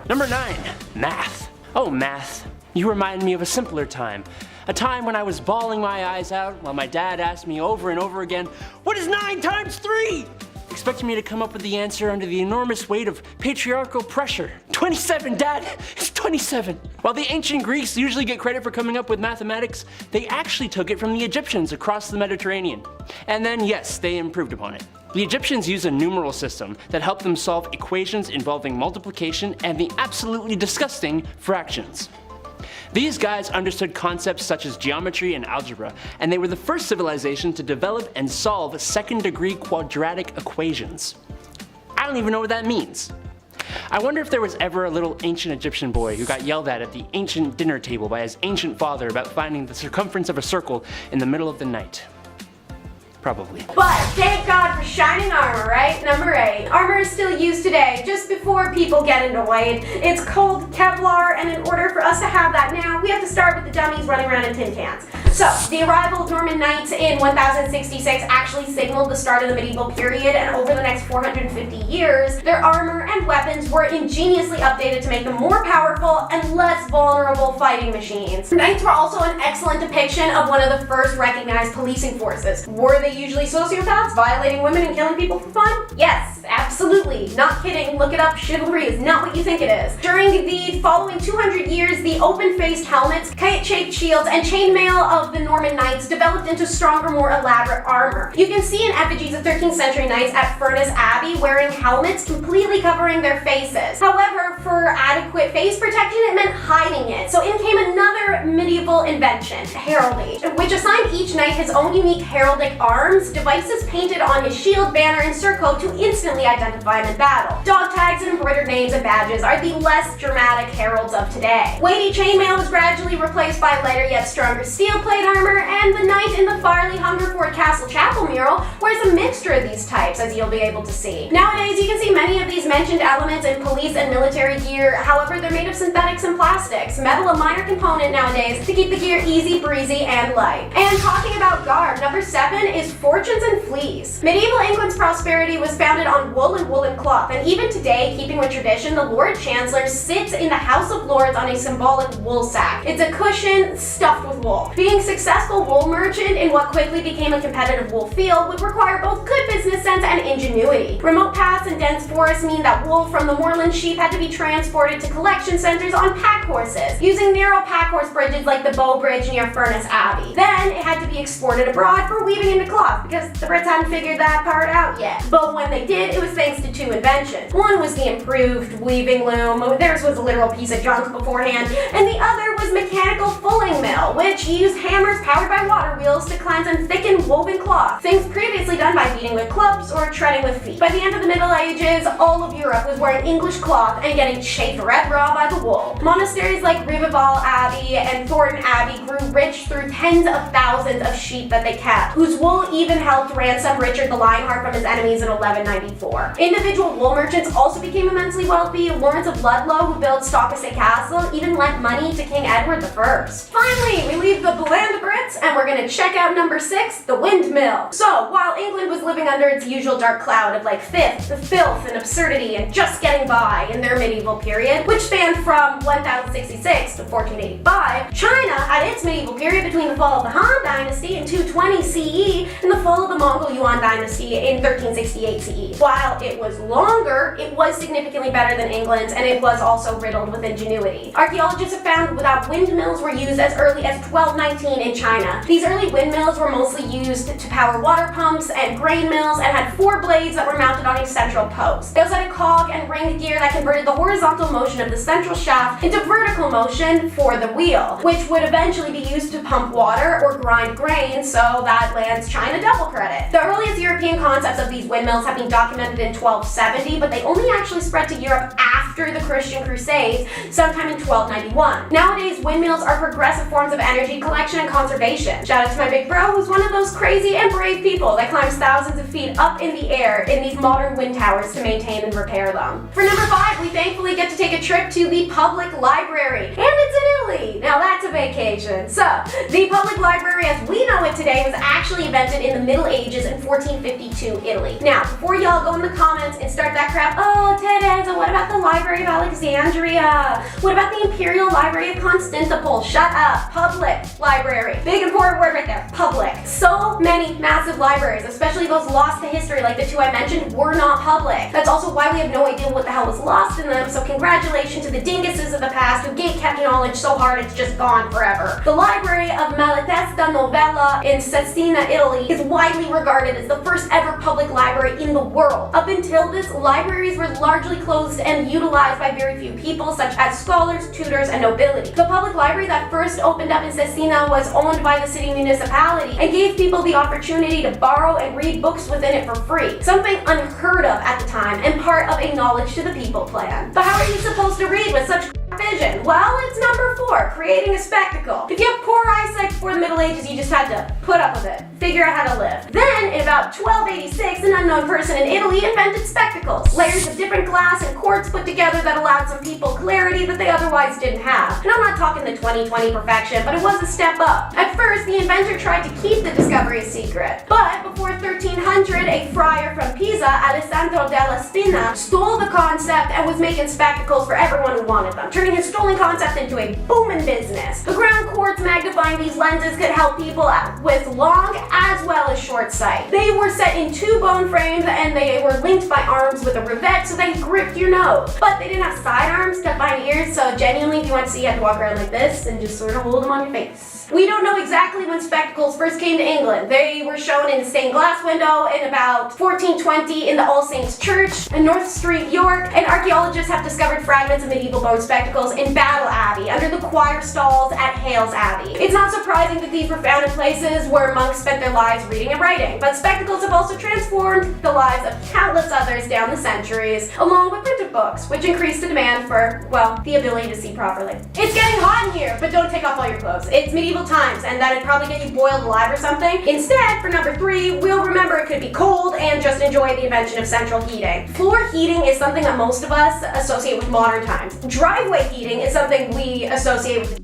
Number 9. Math. Oh, math. You remind me of a simpler time. A time when I was bawling my eyes out while my dad asked me over and over again, "What is 9 times 3?" Expecting me to come up with the answer under the enormous weight of patriarchal pressure. 27, Dad! It's 27! While the ancient Greeks usually get credit for coming up with mathematics, they actually took it from the Egyptians across the Mediterranean. And then, yes, they improved upon it. The Egyptians used a numeral system that helped them solve equations involving multiplication and the absolutely disgusting fractions. These guys understood concepts such as geometry and algebra, and they were the first civilization to develop and solve second-degree quadratic equations. I don't even know what that means. I wonder if there was ever a little ancient Egyptian boy who got yelled at the ancient dinner table by his ancient father about finding the circumference of a circle in the middle of the night. Probably. But thank God for shining armor, right? Number 8. Armor is still used today, just before people get annoyed. It's called Kevlar, and in order for us to have that now, we have to start with the dummies running around in tin cans. So, the arrival of Norman knights in 1066 actually signaled the start of the medieval period, and over the next 450 years, their armor and weapons were ingeniously updated to make them more powerful and less vulnerable fighting machines. Knights were also an excellent depiction of one of the first recognized policing forces. Were they usually sociopaths, violating women and killing people for fun? Yes, absolutely. Not kidding, look it up, chivalry is not what you think it is. During the following 200 years, the open-faced helmets, kite-shaped shields, and chainmail of the Norman knights developed into stronger, more elaborate armor. You can see in effigies of 13th century knights at Furness Abbey wearing helmets completely covering their faces. However, for adequate face protection, it meant hiding it. So in came another medieval invention, heraldry, which assigned each knight his own unique heraldic arms, devices painted on his shield, banner, and surcoat to instantly identify him in battle. Dog tags and embroidered names and badges are the less dramatic heralds of today. Weighty chainmail was gradually replaced by lighter yet stronger steel plate armor, and the knight in the Farley Hungerford Castle Chapel mural wears a mixture of these types, as you'll be able to see. Nowadays, you can see many of these mentioned elements in police and military gear, however, they're made of synthetics and plastics. Metal a minor component nowadays to keep the gear easy, breezy, and light. And talking about garb, number 7 is fortunes and fleas. Medieval England's prosperity was founded on wool and woolen cloth, and even today, keeping with tradition, the Lord Chancellor sits in the House of Lords on a symbolic wool sack. It's a cushion stuffed with wool. Being a successful wool merchant in what quickly became a competitive wool field would require both good business sense and ingenuity. Remote paths and dense forests mean that wool from the moorland sheep had to be transported to collection centers on pack horses, using narrow pack horse bridges like the Bow Bridge near Furness Abbey. Then it had to be exported abroad for weaving into cloth, because the Brits hadn't figured that part out yet. But when they did, it was thanks to 2 inventions. One was the improved weaving loom, theirs was a literal piece of junk beforehand, and the other was mechanical fulling mill, which used hammers powered by water wheels to cleanse and thicken woven cloth, things previously done by beating with clubs or treading with feet. By the end of the Middle Ages, all of Europe was wearing English cloth and getting chafed red raw by the wool. Monasteries like Riveval Abbey and Thornton Abbey grew rich through tens of thousands of sheep that they kept, whose wool even helped ransom Richard the Lionheart from his enemies in 1194. Individual wool merchants also became immensely wealthy. Lawrence of Ludlow, who built Stockesay Castle, even lent money to King Edward I. Finally, we leave the bland Brits and we're gonna check check out number 6, the windmill. So, while England was living under its usual dark cloud of like filth and absurdity and just getting by in their medieval period, which spanned from 1066 to 1485, China had its medieval period between the fall of the Han Dynasty in 220 CE and the fall of the Mongol Yuan Dynasty in 1368 CE. While it was longer, it was significantly better than England's, and it was also riddled with ingenuity. Archaeologists have found that windmills were used as early as 1219 in China. These early windmills were mostly used to power water pumps and grain mills and had 4 blades that were mounted on a central post. They also had a cog and ring gear that converted the horizontal motion of the central shaft into vertical motion for the wheel, which would eventually be used to pump water or grind grain, so that lands China double credit. The earliest European concepts of these windmills have been documented in 1270, but they only actually spread to Europe after the Christian Crusades, sometime in 1291. Nowadays, windmills are progressive forms of energy collection and conservation. Shout out to my big bro, who's one of those crazy and brave people that climbs thousands of feet up in the air in these modern wind towers to maintain and repair them. For number 5, we thankfully get to take a trip to the public library, and it's in Italy. Now that's a vacation. So, the public library as we know it today was actually invented in the Middle Ages in 1452 Italy. Now, before y'all go in the comments and start that crap, oh, Teresa, what about the Library of Alexandria? What about the Imperial Library of Constantinople? Shut up. Public library. Big important word right there. Public. So many massive libraries, especially those lost to history like the 2 I mentioned, were not public. That's also why we have no idea what the hell was lost in them, so congratulations to the dinguses of the past who gatekept knowledge so hard it's just gone forever. The Library of Malatesta Novella in Cesena, Italy is widely regarded as the first ever public library in the world. Up until this, libraries were largely closed and utilized by very few people, such as scholars, tutors, and nobility. The public library that first opened up in Cesena was owned by the city municipality and gave people the opportunity to borrow and read books within it for free, something unheard of at the time and part of a knowledge to the people plan. But how are you supposed to read with such vision? Well, it's number 4, creating a spectacle. If you have poor eyesight before the Middle Ages, you just had to put up with it, figure out how to live. Then, in about 1286, an unknown person in Italy invented spectacles, layers of different glass and quartz put together that allowed some people clarity that they otherwise didn't have. And I'm not talking the 20/20 perfection, but it was a step up. At first, the inventor tried to keep the discovery a secret, but before 1300, a friar from Pisa, Alessandro della Spina, stole the concept and was making spectacles for everyone who wanted them, turning his stolen concept into a booming business. The ground quartz magnifying these lenses could help people with long as well as short sight. They were set in 2 bone frames and they were linked by arms with a rivet so they gripped your nose. But they didn't have side arms tucked behind ears, so genuinely if you want to see, you had to walk around like this and just sort of hold them on your face. We don't know exactly when spectacles first came to England. They were shown in a stained glass window in about 1420 in the All Saints Church in North Street, York, and archaeologists have discovered fragments of medieval bone spectacles in Battle Abbey under the choir stalls at Hales Abbey. It's not surprising that these were found in places where monks spent their lives reading and writing, but spectacles have also transformed the lives of countless others down the centuries, along with printed books, which increased the demand for, well, the ability to see properly. It's getting hot in here, but don't take off all your clothes. It's medieval times, and that'd probably get you boiled alive or something. Instead, for number 3, we'll remember it could be cold and just enjoy the invention of central heating. Floor heating is something that most of us associate with modern times. Driveway heating is something we associate with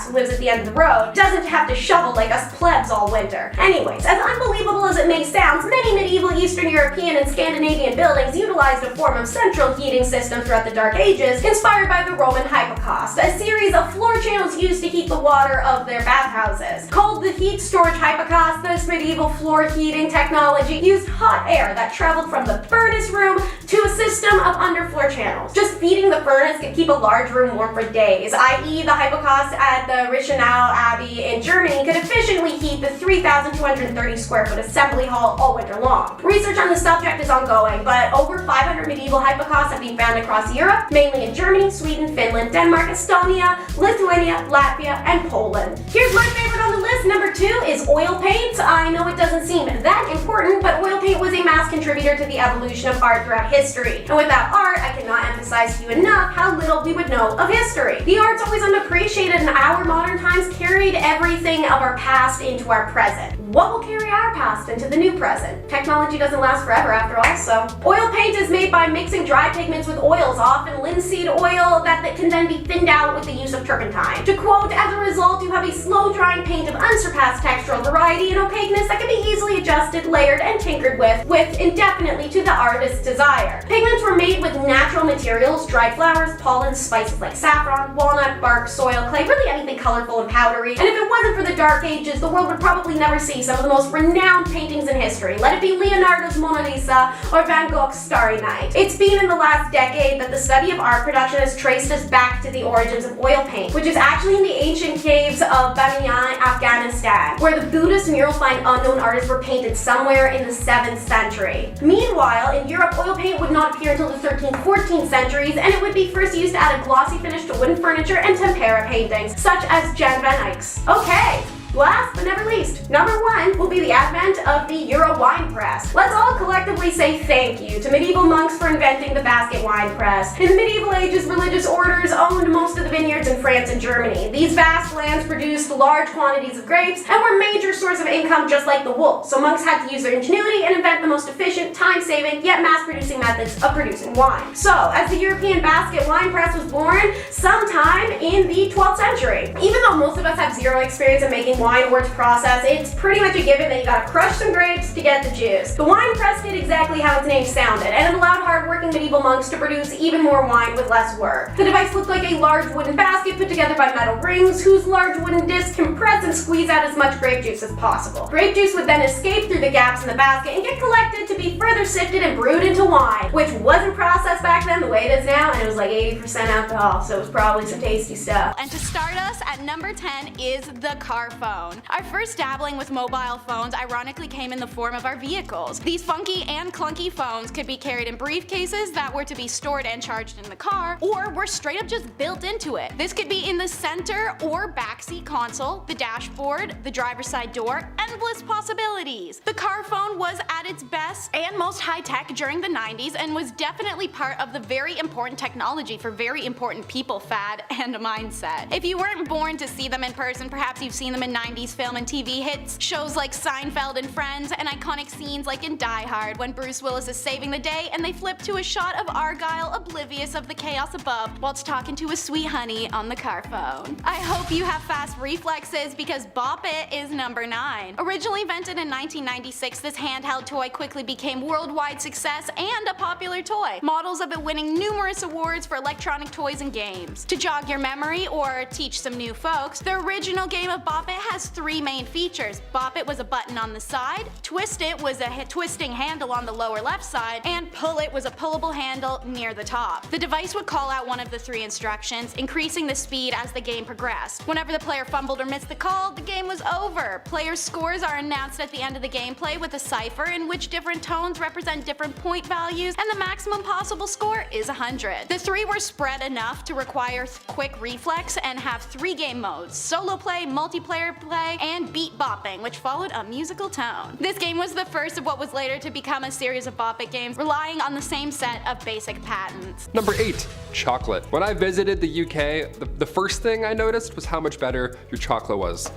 who lives at the end of the road, doesn't have to shovel like us plebs all winter. Anyways, as unbelievable as it may sound, many medieval Eastern European and Scandinavian buildings utilized a form of central heating system throughout the Dark Ages, inspired by the Roman hypocaust, a series of floor channels used to heat the water of their bathhouses. Called the heat storage hypocaust, this medieval floor heating technology used hot air that traveled from the furnace room to a system of underfloor channels. Just feeding the furnace could keep a large room warm for days, i.e. the hypocaust at the Reichenau Abbey in Germany could efficiently heat the 3,230 square foot assembly hall all winter long. Research on the subject is ongoing, but over 500 medieval hypocausts have been found across Europe, mainly in Germany, Sweden, Finland, Denmark, Estonia, Lithuania, Latvia, and Poland. Here's my favorite on the list. Number 2 is oil paint. I know it doesn't seem that important, but oil paint was a mass contributor to the evolution of art throughout history. And without art, I cannot emphasize to you enough how little we would know of history. The art's always unappreciated, and our modern times carried everything of our past into our present. What will carry our past into the new present? Technology doesn't last forever after all, so. Oil paint is made by mixing dry pigments with oils, often linseed oil, that can then be thinned out with the use of turpentine. To quote, as a result, you have a slow-drying paint of unsurpassed textural variety and opaqueness that can be easily adjusted, layered, and tinkered with indefinitely to the artist's desire. Pigments were made with natural materials, dried flowers, pollen, spices like saffron, walnut, bark, soil, clay, really anything colorful and powdery. And if it wasn't for the Dark Ages, the world would probably never see some of the most renowned paintings in history. Let it be Leonardo's Mona Lisa or Van Gogh's Starry Night. It's been in the last decade that the study of art production has traced us back to the origins of oil paint, which is actually in the ancient caves of Bamiyan, Afghanistan, where the Buddhist murals by an unknown artist were painted somewhere in the 7th century. Meanwhile, in Europe, oil paint would not appear until the 13th, 14th centuries, and it would be first used to add a glossy finish to wooden furniture and tempera paintings, such as Jan van Eyck's. Okay. Last but never least, number 1 will be the advent of the Euro wine press. Let's all collectively say thank you to medieval monks for inventing the basket wine press. In the medieval ages, religious orders owned most of the vineyards in France and Germany. These vast lands produced large quantities of grapes and were a major source of income just like the wool, so monks had to use their ingenuity and invent the most efficient, time-saving, yet mass-producing methods of producing wine. So, as the European basket wine press was born sometime in the 12th century. Even though most of us have zero experience in making wine or its process, it's pretty much a given that you gotta crush some grapes to get the juice. The wine press did exactly how its name sounded, and it allowed hard-working medieval monks to produce even more wine with less work. The device looked like a large wooden basket put together by metal rings, whose large wooden discs can press and squeeze out as much grape juice as possible. Grape juice would then escape through the gaps in the basket and get collected to be further sifted and brewed into wine, which wasn't processed back then the way it is now, and it was like 80% alcohol, so it was probably some tasty stuff. And to start us at number 10 is the car phone. Our first dabbling with mobile phones ironically came in the form of our vehicles. These funky and clunky phones could be carried in briefcases that were to be stored and charged in the car, or were straight up just built into it. This could be in the center or backseat console, the dashboard, the driver's side door, endless possibilities. The car phone was at its best and most high-tech during the 90s and was definitely part of the very important technology for very important people fad and a mindset. If you weren't born to see them in person, perhaps you've seen them in 90s film and TV hits, shows like Seinfeld and Friends, and iconic scenes like in Die Hard when Bruce Willis is saving the day and they flip to a shot of Argyle oblivious of the chaos above whilst talking to his sweet honey on the car phone. I hope you have fast reflexes because Bop It is number 9. Originally invented in 1996, this handheld toy quickly became worldwide success and a popular toy, models of it winning numerous awards for electronic toys and games. To jog your memory or teach some new folks, the original game of Bop It has 3 main features. Bop It was a button on the side, Twist It was a twisting handle on the lower left side, and Pull It was a pullable handle near the top. The device would call out one of the 3 instructions, increasing the speed as the game progressed. Whenever the player fumbled or missed the call, the game was over. Players' scores are announced at the end of the gameplay with a cipher in which different tones represent different point values, and the maximum possible score is 100. The 3 were spread enough to require quick reflex and have 3 game modes: solo play, multiplayer play, and beat bopping, which followed a musical tone. This game was the first of what was later to become a series of Bop It games, relying on the same set of basic patents. Number 8, chocolate. When I visited the UK, the first thing I noticed was how much better your chocolate was.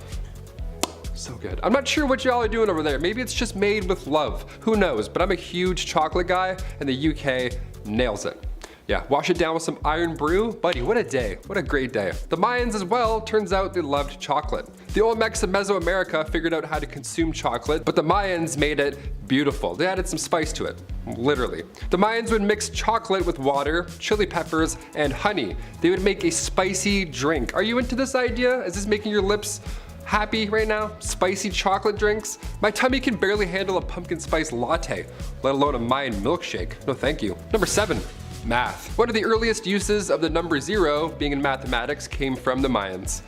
So good. I'm not sure what y'all are doing over there. Maybe it's just made with love. Who knows? But I'm a huge chocolate guy, and the UK nails it. Yeah, wash it down with some iron brew. Buddy, what a day. What a great day. The Mayans as well, turns out they loved chocolate. The Olmecs of Mesoamerica figured out how to consume chocolate, but the Mayans made it beautiful. They added some spice to it, literally. The Mayans would mix chocolate with water, chili peppers, and honey. They would make a spicy drink. Are you into this idea? Is this making your lips happy right now? Spicy chocolate drinks? My tummy can barely handle a pumpkin spice latte, let alone a Mayan milkshake. No thank you. Number 7. Math. One of the earliest uses of the number 0, being in mathematics, came from the Mayans.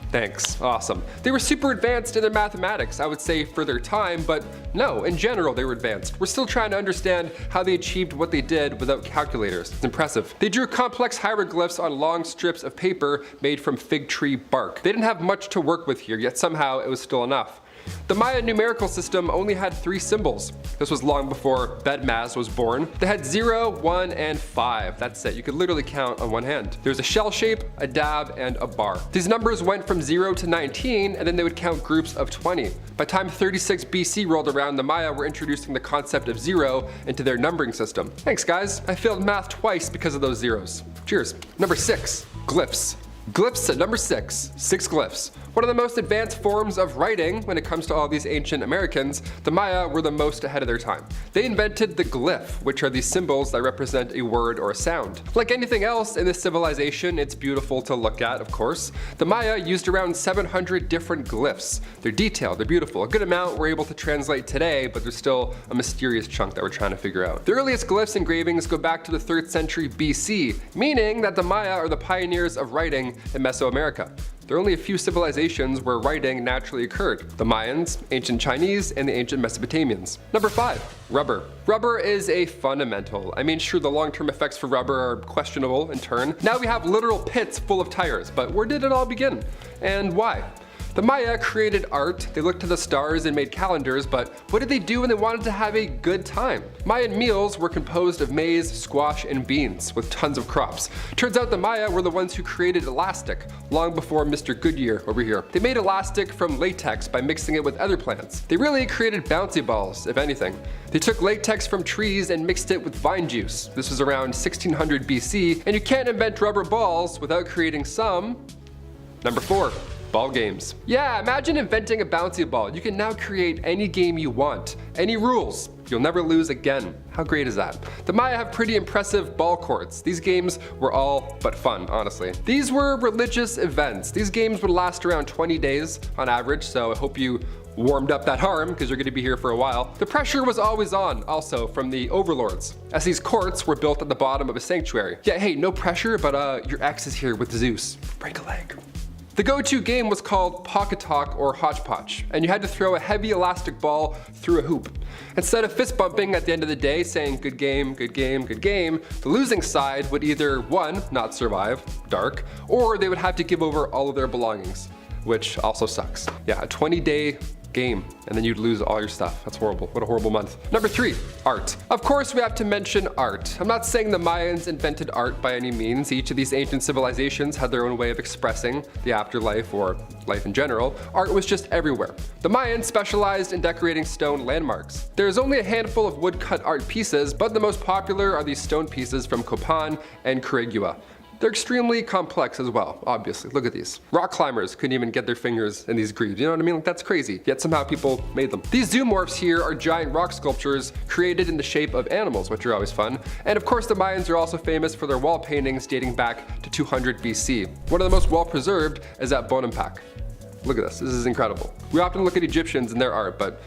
Thanks, awesome. They were super advanced in their mathematics, I would say for their time, but no, in general they were advanced. We're still trying to understand how they achieved what they did without calculators. It's impressive. They drew complex hieroglyphs on long strips of paper made from fig tree bark. They didn't have much to work with here, yet somehow it was still enough. The Maya numerical system only had 3 symbols. This was long before Bedmaz was born. They had 0, 1, and 5. That's it. You could literally count on one hand. There's a shell shape, a dab, and a bar. These numbers went from 0 to 19, and then they would count groups of 20. By time 36 BC rolled around, the Maya were introducing the concept of 0 into their numbering system. Thanks guys, I failed math twice because of those zeros. Cheers. Number 6, glyphs. Glyphs at number 6, 6 glyphs. One of the most advanced forms of writing when it comes to all these ancient Americans, the Maya were the most ahead of their time. They invented the glyph, which are these symbols that represent a word or a sound. Like anything else in this civilization, it's beautiful to look at, of course. The Maya used around 700 different glyphs. They're detailed, they're beautiful. A good amount we're able to translate today, but there's still a mysterious chunk that we're trying to figure out. The earliest glyphs engravings go back to the 3rd century BC, meaning that the Maya are the pioneers of writing in Mesoamerica. There are only a few civilizations where writing naturally occurred: the Mayans, ancient Chinese, and the ancient Mesopotamians. Number 5, rubber. Rubber is a fundamental. I mean, sure, the long-term effects for rubber are questionable in turn. Now we have literal pits full of tires, but where did it all begin? And why? The Maya created art, they looked to the stars and made calendars, but what did they do when they wanted to have a good time? Mayan meals were composed of maize, squash, and beans, with tons of crops. Turns out the Maya were the ones who created elastic, long before Mr. Goodyear over here. They made elastic from latex by mixing it with other plants. They really created bouncy balls, if anything. They took latex from trees and mixed it with vine juice. This was around 1600 BC, and you can't invent rubber balls without creating some. Number 4. Ball games. Yeah, imagine inventing a bouncy ball. You can now create any game you want. Any rules. You'll never lose again. How great is that? The Maya have pretty impressive ball courts. These games were all but fun, honestly. These were religious events. These games would last around 20 days on average, so I hope you warmed up that arm because you're going to be here for a while. The pressure was always on, also from the overlords, as these courts were built at the bottom of a sanctuary. Yeah, hey, no pressure, but your ex is here with Zeus. Break a leg. The go-to game was called Pocket Talk or Hodgepodge, and you had to throw a heavy elastic ball through a hoop. Instead of fist bumping at the end of the day saying good game, good game, good game, the losing side would either 1, not survive, dark, or they would have to give over all of their belongings, which also sucks. Yeah, a 20-day game, and then you'd lose all your stuff. That's horrible. What a horrible month. Number 3, art. Of course, we have to mention art. I'm not saying the Mayans invented art by any means. Each of these ancient civilizations had their own way of expressing the afterlife or life in general. Art was just everywhere. The Mayans specialized in decorating stone landmarks. There's only a handful of woodcut art pieces, but the most popular are these stone pieces from Copan and Corregua. They're extremely complex as well, obviously. Look at these. Rock climbers couldn't even get their fingers in these grooves. You know what I mean? Like, that's crazy. Yet somehow people made them. These zoomorphs here are giant rock sculptures created in the shape of animals, which are always fun. And of course, the Mayans are also famous for their wall paintings dating back to 200 BC. One of the most well preserved is at Bonampak. Look at this. This is incredible. We often look at Egyptians and their art, but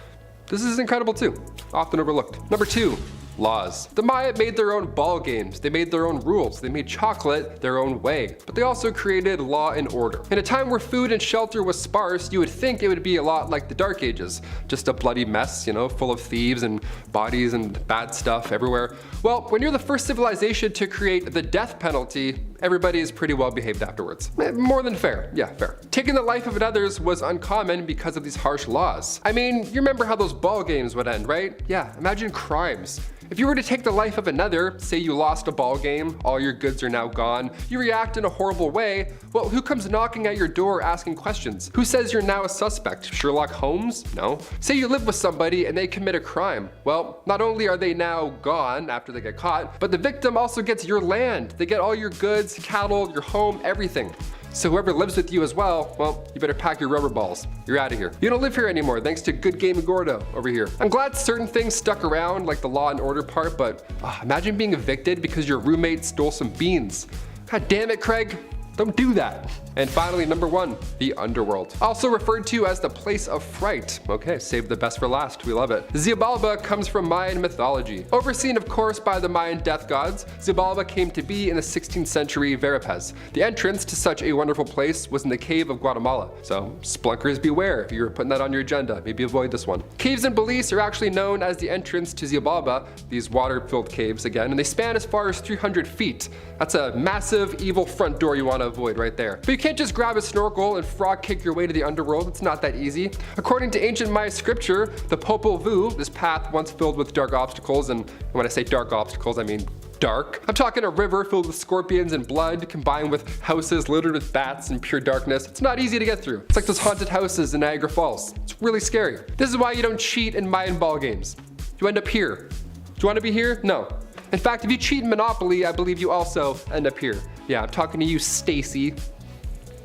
this is incredible too. Often overlooked. Number 2. Laws. The Maya made their own ball games, they made their own rules, they made chocolate their own way, but they also created law and order. In a time where food and shelter was sparse, you would think it would be a lot like the Dark Ages, just a bloody mess, you know, full of thieves and bodies and bad stuff everywhere. Well, when you're the first civilization to create the death penalty, everybody is pretty well behaved afterwards. More than fair, yeah, fair. Taking the life of others was uncommon because of these harsh laws. I mean, you remember how those ball games would end, right? Yeah, imagine crimes. If you were to take the life of another, say you lost a ball game, all your goods are now gone, you react in a horrible way, well, who comes knocking at your door asking questions? Who says you're now a suspect? Sherlock Holmes? No. Say you live with somebody and they commit a crime. Well, not only are they now gone after they get caught, but the victim also gets your land. They get all your goods, cattle, your home, everything. So whoever lives with you as well, you better pack your rubber balls. You're out of here. You don't live here anymore thanks to Good Game Gordo over here. I'm glad certain things stuck around, like the law and order part, but imagine being evicted because your roommate stole some beans. God damn it, Craig. Don't do that. And finally, number 1, the underworld. Also referred to as the place of fright. Okay, save the best for last, we love it. Xibalba comes from Mayan mythology. Overseen, of course, by the Mayan death gods, Xibalba came to be in the 16th century Verapaz. The entrance to such a wonderful place was in the cave of Guatemala. So, splunkers beware if you're putting that on your agenda. Maybe avoid this one. Caves in Belize are actually known as the entrance to Xibalba, these water-filled caves again, and they span as far as 300 feet. That's a massive, evil front door you want to avoid right there. But you can't just grab a snorkel and frog kick your way to the underworld. It's not that easy. According to ancient Maya scripture, the Popol Vuh, this path once filled with dark obstacles, and when I say dark obstacles, I mean dark. I'm talking a river filled with scorpions and blood, combined with houses littered with bats and pure darkness. It's not easy to get through. It's like those haunted houses in Niagara Falls. It's really scary. This is why you don't cheat in Mayan ball games. You end up here. Do you want to be here? No. In fact, if you cheat in Monopoly, I believe you also end up here. Yeah, I'm talking to you, Stacy.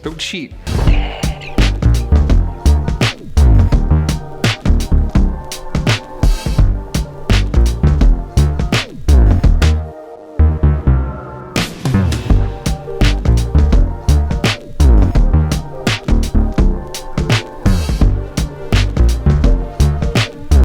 Don't cheat.